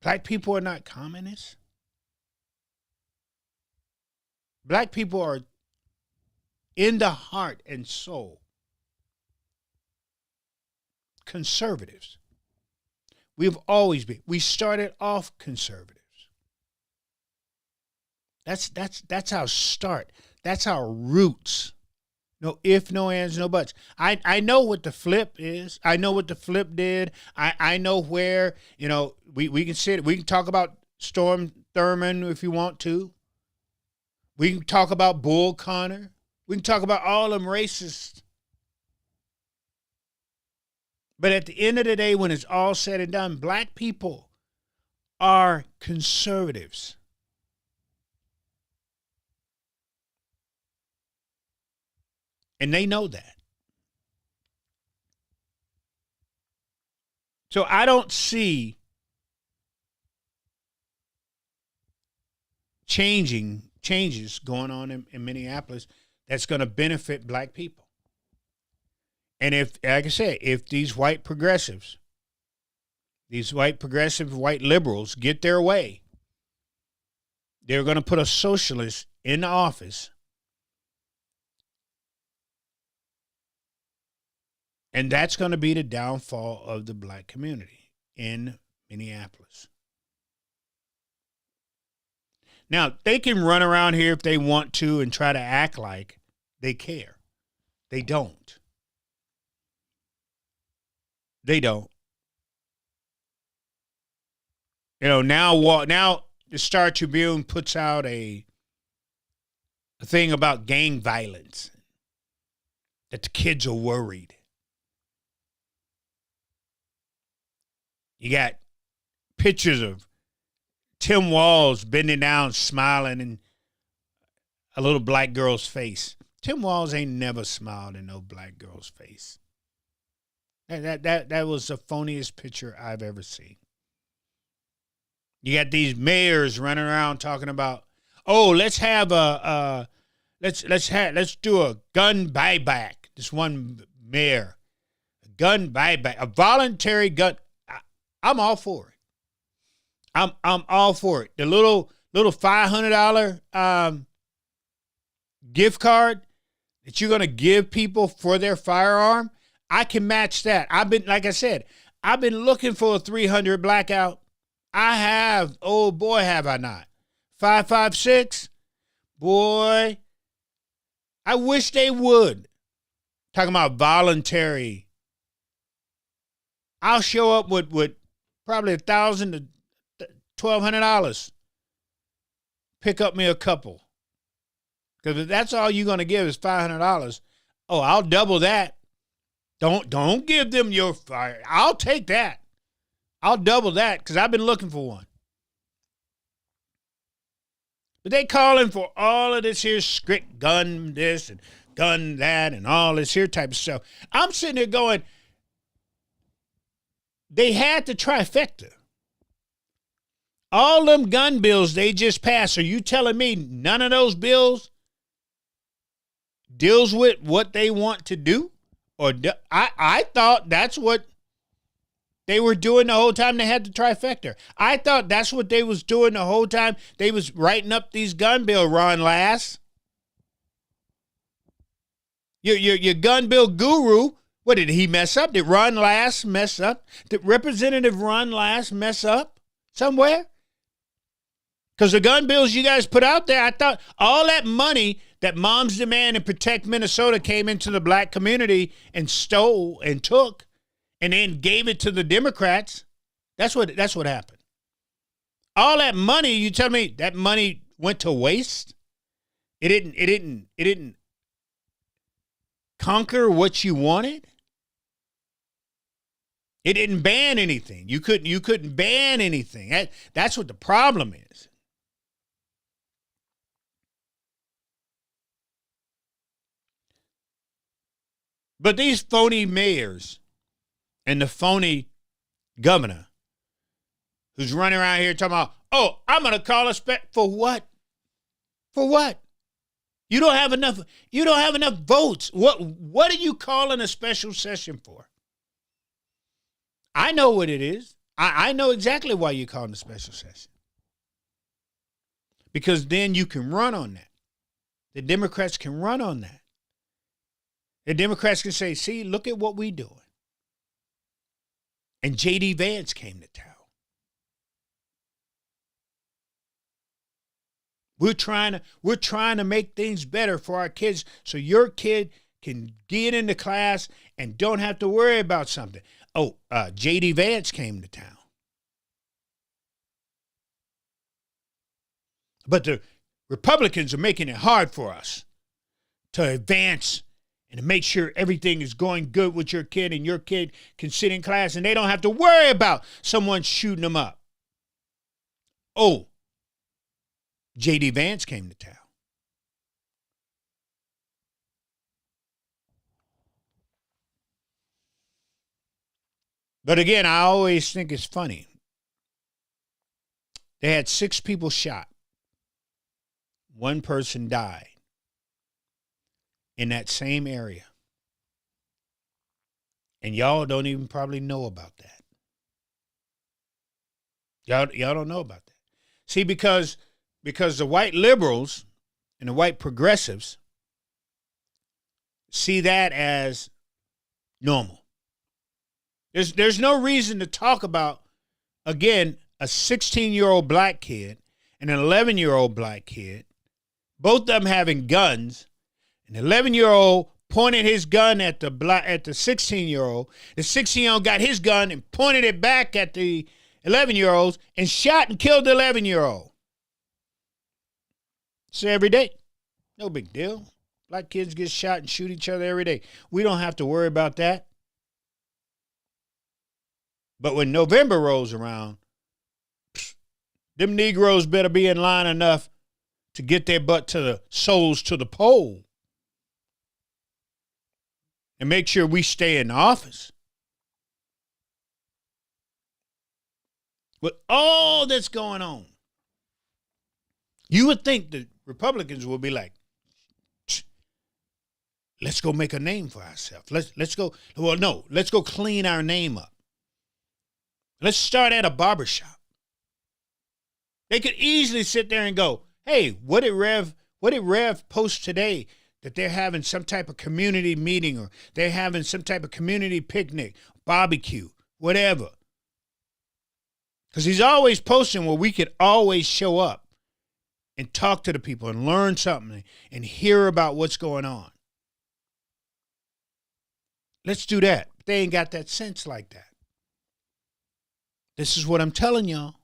A: Black people are not communists. Black people are in the heart and soul conservatives. We've always been. We started off conservatives. That's our start. That's our roots. No if, no ands, no buts. I know what the flip is. I know what the flip did. I know where, we can talk about Storm Thurmond if you want to. We can talk about Bull Connor. We can talk about all them racists. But at the end of the day, when it's all said and done, black people are conservatives. And they know that. So I don't see changes going on in Minneapolis that's going to benefit black people. And if, like I said, if these white progressives, these white liberals get their way, they're going to put a socialist in office. And that's going to be the downfall of the black community in Minneapolis. Now, they can run around here if they want to and try to act like they care. They don't. They don't. Now the Star Tribune puts out a thing about gang violence, that the kids are worried. You got pictures of Tim Walz bending down, smiling in a little black girl's face. Tim Walz ain't never smiled in no black girl's face. That was the phoniest picture I've ever seen. You got these mayors running around talking about, let's have let's do a gun buyback. This one mayor, a gun buyback, a voluntary gun. I'm all for it. I'm all for it. The little $500 gift card that you're gonna give people for their firearm, I can match that. I've been looking for a 300 blackout. I have. Oh boy, have I not. 5.56. Boy, I wish they would. Talking about voluntary. I'll show up with probably $1,000 to $1,200. Pick up me a couple. Because if that's all you're going to give is $500, I'll double that. Don't give them your fire. I'll take that. I'll double that because I've been looking for one. But they calling for all of this here strict gun this and gun that and all this here type of stuff. I'm sitting there going, they had the trifecta. All them gun bills they just passed. Are you telling me none of those bills deals with what they want to do? Or I thought that's what they were doing the whole time they had the trifecta. I thought that's what they was doing the whole time they was writing up these gun bill, Ron Lass. Your gun bill guru, what did he mess up? Did Ron Last mess up? Did Representative Ron Last mess up somewhere? Because the gun bills you guys put out there, I thought all that money that Moms Demand and Protect Minnesota came into the black community and stole and took and then gave it to the Democrats. That's what happened. All that money, you tell me that money went to waste? It didn't conquer what you wanted? It didn't ban anything. You couldn't ban anything. That's what the problem is. But these phony mayors and the phony governor who's running around here talking about, oh, I'm going to call a for what? For what? You don't have enough votes. What are you calling a special session for? I know what it is. I know exactly why you're calling a special session. Because then you can run on that. The Democrats can run on that. The Democrats can say, see, look at what we're doing. And J.D. Vance came to town. We're trying to make things better for our kids so your kid can get into class and don't have to worry about something. Oh, J.D. Vance came to town. But the Republicans are making it hard for us to advance and to make sure everything is going good with your kid and your kid can sit in class and they don't have to worry about someone shooting them up. Oh, J.D. Vance came to town. But again, I always think it's funny. They had 6 people shot. 1 person died in that same area. And y'all don't even probably know about that. Y'all don't know about that. See, because the white liberals and the white progressives see that as normal. There's no reason to talk about, again, a 16-year-old black kid and an 11-year-old black kid, both of them having guns. An 11-year-old pointed his gun at the 16-year-old. The 16-year-old got his gun and pointed it back at the 11-year-olds and shot and killed the 11-year-old. It's every day. No big deal. Black kids get shot and shoot each other every day. We don't have to worry about that. But when November rolls around, them Negroes better be in line enough to get their butt to the souls to the poll and make sure we stay in office. With all that's going on, you would think the Republicans would be like, let's go make a name for ourselves. Let's go clean our name up. Let's start at a barbershop. They could easily sit there and go, hey, what did Rev post today that they're having some type of community meeting or they're having some type of community picnic, barbecue, whatever. Because he's always posting where we could always show up and talk to the people and learn something and hear about what's going on. Let's do that. But they ain't got that sense like that. This is what I'm telling y'all.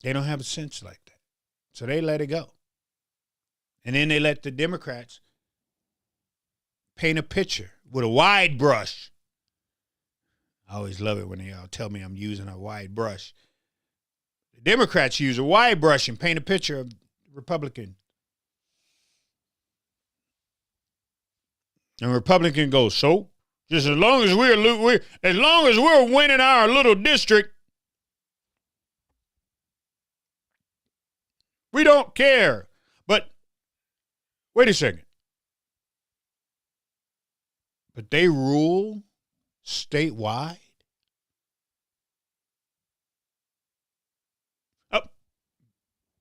A: They don't have a sense like that. So they let it go. And then they let the Democrats paint a picture with a wide brush. I always love it when they all tell me I'm using a wide brush. The Democrats use a wide brush and paint a picture of Republican. And Republican goes, so just as long as we're winning our little district, we don't care. But wait a second. But they rule statewide? Oh,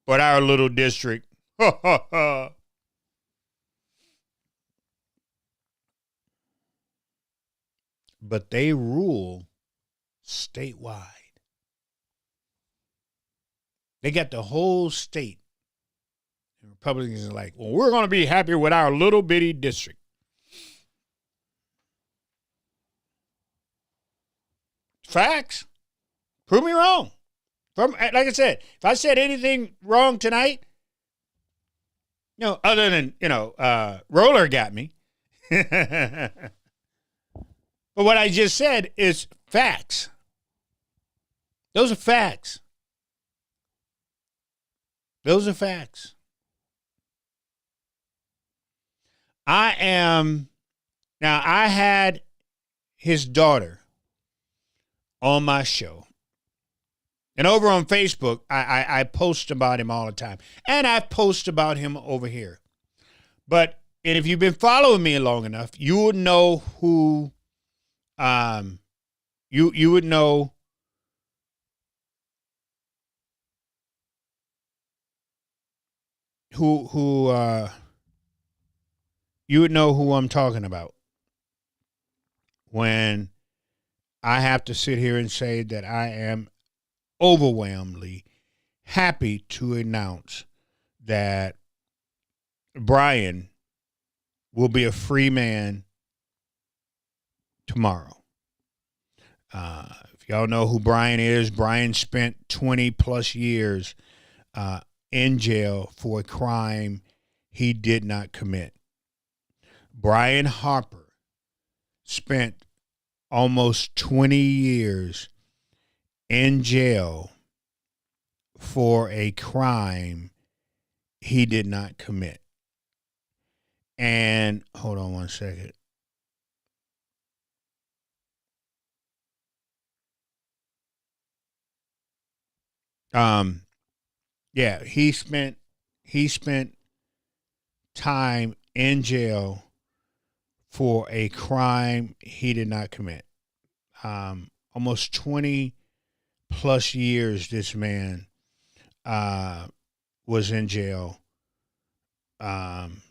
A: but our little district. But they rule statewide. They got the whole state. And Republicans are like, well, we're going to be happy with our little bitty district. Facts. Prove me wrong. Like I said, if I said anything wrong tonight, other than, Roller got me. But what I just said is facts. Those are facts. Those are facts. I had his daughter on my show. And over on Facebook, I post about him all the time. And I post about him over here. And if you've been following me long enough, you would know who, you would know you would know who I'm talking about when I have to sit here and say that I am overwhelmingly happy to announce that Brian will be a free man tomorrow. If y'all know who Brian is, Brian spent 20 plus years in jail for a crime he did not commit. Brian Harper spent almost 20 years in jail for a crime he did not commit. And hold on one second. Yeah, he spent time in jail for a crime he did not commit. Almost 20 plus years this man was in jail. And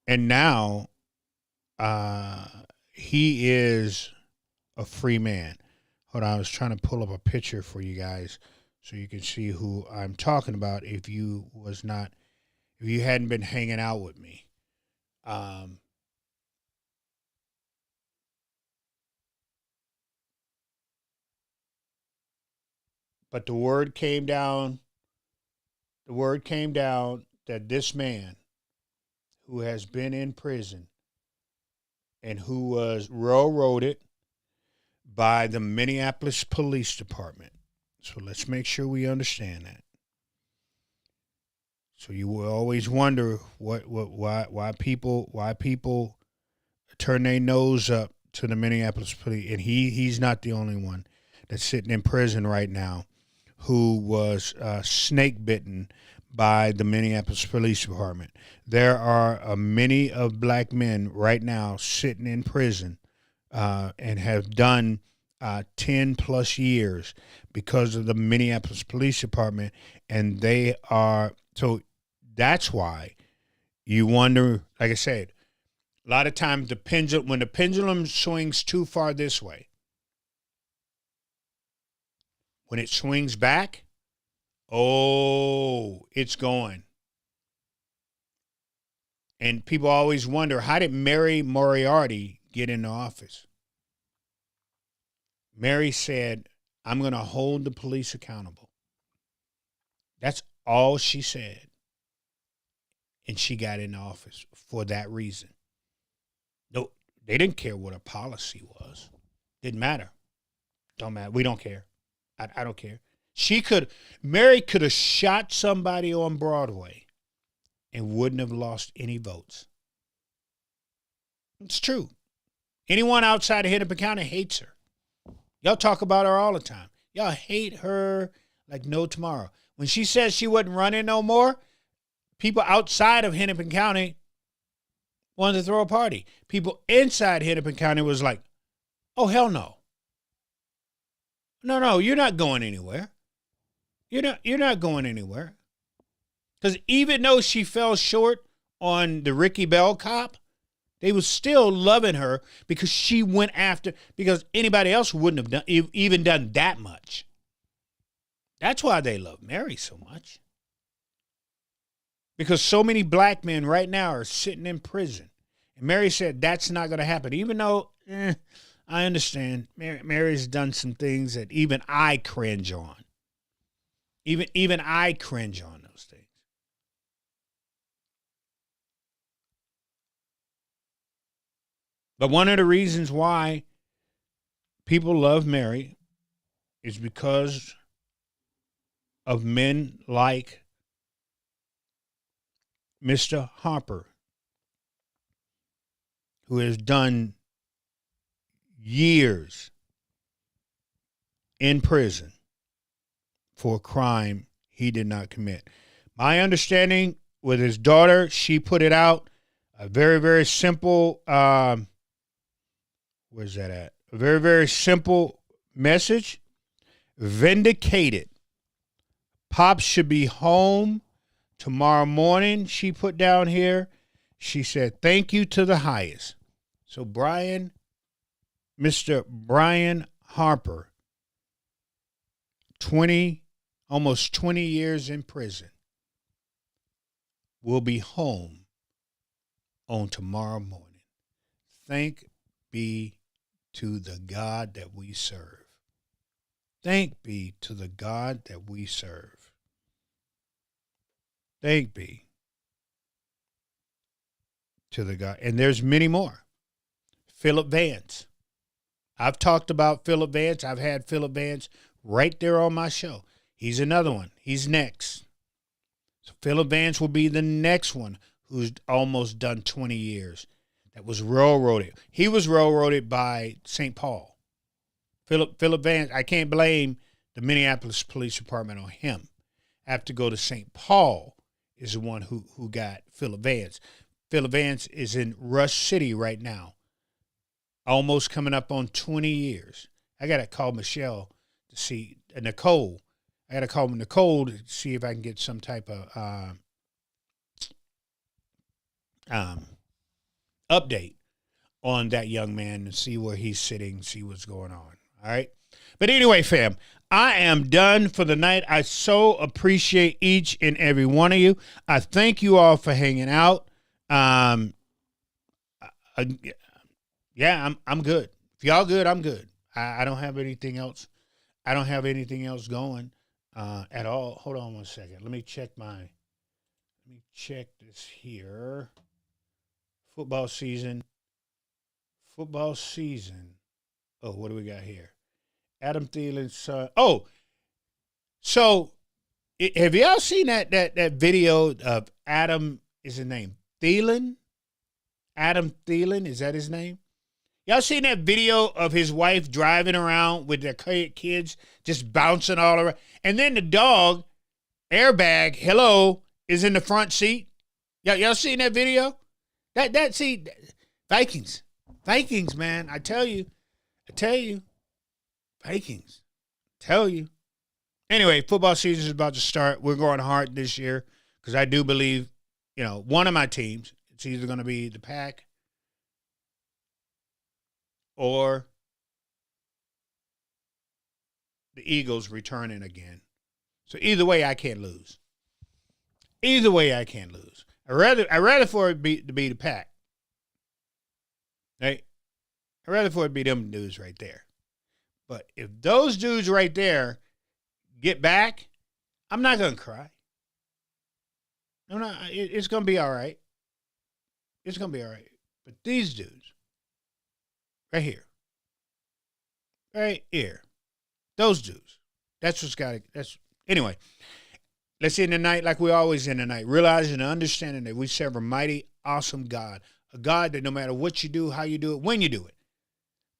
A: now he is a free man. Hold on, I was trying to pull up a picture for you guys so you can see who I'm talking about if you hadn't been hanging out with me. But the word came down that this man who has been in prison and who was railroaded by the Minneapolis Police Department. So let's make sure we understand that. So you will always wonder why people turn their nose up to the Minneapolis Police, and he's not the only one that's sitting in prison right now who was snake bitten by the Minneapolis Police Department. There are many of black men right now sitting in prison and have done 10 plus years because of the Minneapolis Police Department, and so that's why you wonder, like I said, a lot of times when the pendulum swings too far this way, when it swings back, it's going. And people always wonder, how did Mary Moriarty get into office? Mary said, I'm going to hold the police accountable. That's all she said. And she got in office for that reason. No, they didn't care what her policy was. Didn't matter. Don't matter. We don't care. I don't care. Mary could have shot somebody on Broadway and wouldn't have lost any votes. It's true. Anyone outside of Hennepin County hates her. Y'all talk about her all the time. Y'all hate her like no tomorrow. When she says she wasn't running no more, people outside of Hennepin County wanted to throw a party. People inside Hennepin County was like, oh, hell no. No, you're not going anywhere. You're not going anywhere. Because even though she fell short on the Ricky Bell cop, they was still loving her because she went after, because anybody else wouldn't have even done that much. That's why they love Mary so much. Because so many black men right now are sitting in prison. And Mary said that's not going to happen. Even though, I understand. Mary's done some things that even I cringe on. Even I cringe on those things. But one of the reasons why people love Mary is because of men like Mr. Harper, who has done years in prison for a crime he did not commit. My understanding with his daughter, she put it out, a very, very simple, where's that at? A very, very simple message. Vindicated. Pops should be home tomorrow morning, she put down here. She said, thank you to the highest. So Mr. Brian Harper, almost 20 years in prison, will be home on tomorrow morning. Thank be to the God that we serve. Thank be to the God that we serve. Thank be to the God. And there's many more. Philip Vance. I've talked about Philip Vance. I've had Philip Vance right there on my show. He's another one. He's next. So Philip Vance will be the next one who's almost done 20 years. That was railroaded. He was railroaded by St. Paul. Philip Vance, I can't blame the Minneapolis Police Department on him. I have to go to St. Paul is the one who got Philip Vance. Philip Vance is in Rush City right now, almost coming up on 20 years. I got to call Michelle to see, Nicole. I got to call Nicole to see if I can get some type of update on that young man and see where he's sitting, see what's going on. All right. But anyway, fam, I am done for the night. I so appreciate each and every one of you. I thank you all for hanging out. Yeah, I'm good. If y'all good, I'm good. I don't have anything else. I don't have anything else going at all. Hold on one second. Let me check this here. Football season. Oh, what do we got here? Adam Thielen's son. Oh, so have y'all seen that video of Adam, is his name Thielen? Adam Thielen, is that his name? Y'all seen that video of his wife driving around with their kids just bouncing all around? And then the dog, Airbag, hello, is in the front seat. Y'all seen that video? See, Vikings, man. I tell you. Vikings. Tell you. Anyway, football season is about to start. We're going hard this year because I do believe, one of my teams, it's either going to be the Pack or the Eagles returning again. So either way, I can't lose. I'd rather for it to be the Pack. Right? I'd rather for it to be them dudes right there. But if those dudes right there get back, I'm not going to cry. It's going to be all right. It's going to be all right. But these dudes, right here, those dudes, that's what's got to, anyway, let's end the night like we always end the night, realizing and understanding that we serve a mighty, awesome God, a God that no matter what you do, how you do it, when you do it,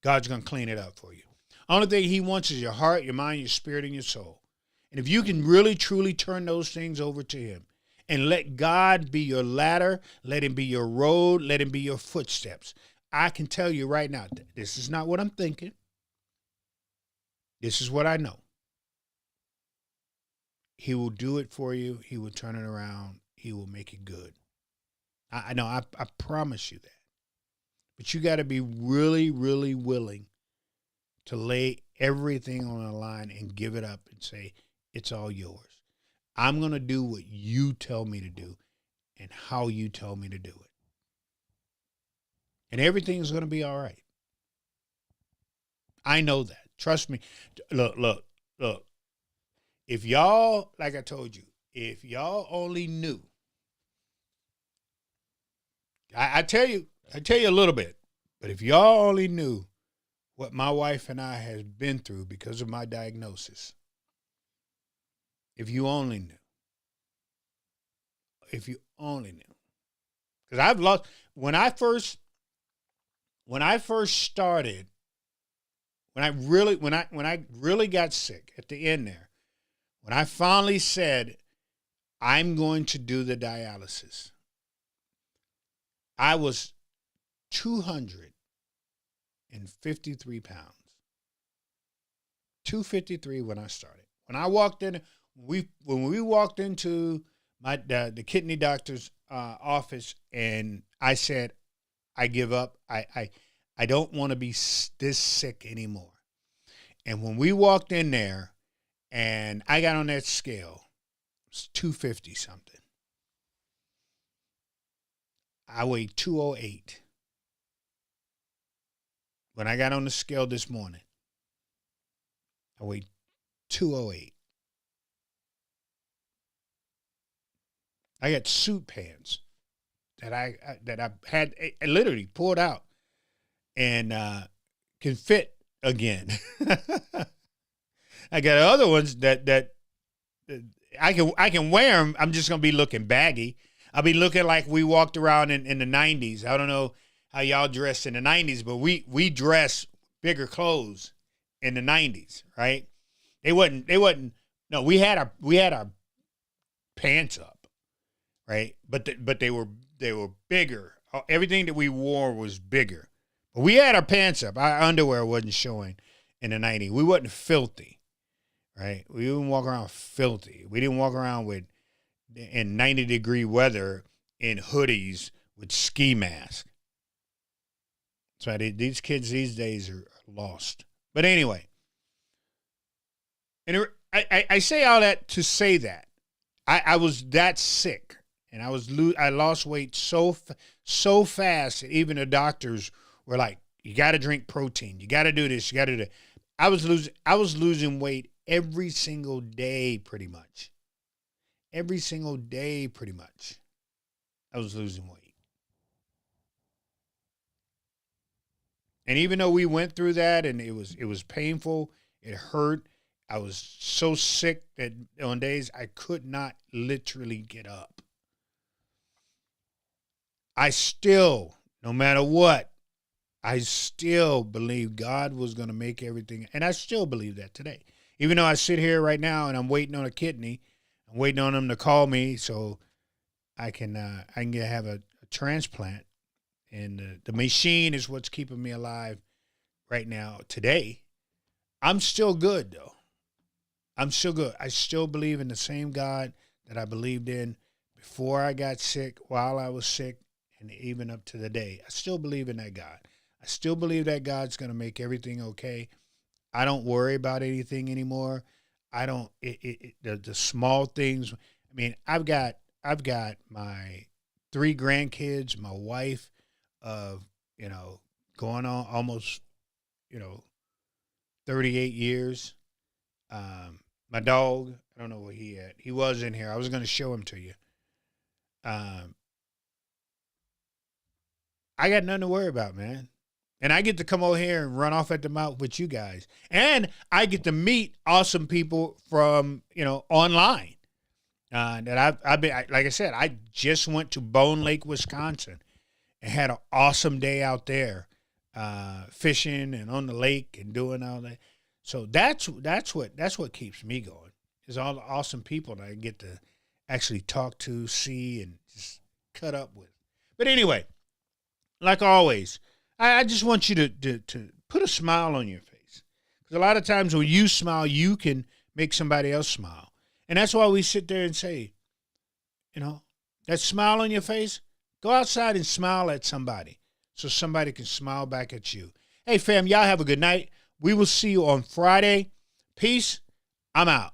A: God's going to clean it up for you. Only thing he wants is your heart, your mind, your spirit, and your soul. And if you can really, truly turn those things over to him and let God be your ladder, let him be your road, let him be your footsteps, I can tell you right now, this is not what I'm thinking. This is what I know. He will do it for you. He will turn it around. He will make it good. I know. I promise you that. But you got to be really, really willing to lay everything on the line and give it up and say, it's all yours. I'm going to do what you tell me to do and how you tell me to do it. And everything's going to be all right. I know that. Trust me. Look. If y'all, like I told you, if y'all only knew, I tell you a little bit, but if y'all only knew what my wife and I have been through because of my diagnosis, if you only knew, because I've lost, when I first started, when I really got sick at the end there, when I finally said, I'm going to do the dialysis, I was 253 pounds. 253 when I started. When I walked in, when we walked into the kidney doctor's office, and I said, I give up. I don't want to be this sick anymore. And when we walked in there, and I got on that scale, it was 250 something. I weighed 208. When I got on the scale this morning, I weighed 208. I got suit pants that I had I literally pulled out and can fit again. I got other ones that I can wear them. I'm just gonna be looking baggy. I'll be looking like we walked around in the 90s. I don't know how y'all dressed in the 90s, but we dressed bigger clothes in the 90s, right? They wasn't. No, we had our pants up, right? But they were bigger. Everything that we wore was bigger. But we had our pants up. Our underwear wasn't showing in the 90s. We wasn't filthy, right? We didn't walk around filthy. We didn't walk around in 90-degree weather in hoodies with ski masks. That's right. These kids these days are lost. But anyway, and I say all that to say that I was that sick, and I lost weight so fast that even the doctors were like, you got to drink protein, you got to do this, you got to do that. I was losing weight every single day, pretty much. Every single day, pretty much, I was losing weight. And even though we went through that, and it was painful, it hurt. I was so sick that on days I could not literally get up. I still, no matter what, I still believe God was going to make everything. And I still believe that today. Even though I sit here right now and I'm waiting on a kidney, I'm waiting on them to call me so I can have a transplant. And the machine is what's keeping me alive right now today. I'm still good, though. I'm still good. I still believe in the same God that I believed in before I got sick, while I was sick, and even up to the day. I still believe in that God. I still believe that God's going to make everything okay. I don't worry about anything anymore. I don't, the small things. I mean, I've got my 3 grandkids, my wife of, going on almost, 38 years. My dog, I don't know where he at. He was in here. I was going to show him to you. I got nothing to worry about, man. And I get to come over here and run off at the mouth with you guys. And I get to meet awesome people from, online. That I've been, like I said, I just went to Bone Lake, Wisconsin, and had an awesome day out there, fishing and on the lake and doing all that. So that's what keeps me going, is all the awesome people that I get to actually talk to, see, and just cut up with. But anyway, like always, I just want you to put a smile on your face. Because a lot of times when you smile, you can make somebody else smile. And that's why we sit there and say, that smile on your face, go outside and smile at somebody so somebody can smile back at you. Hey, fam, y'all have a good night. We will see you on Friday. Peace. I'm out.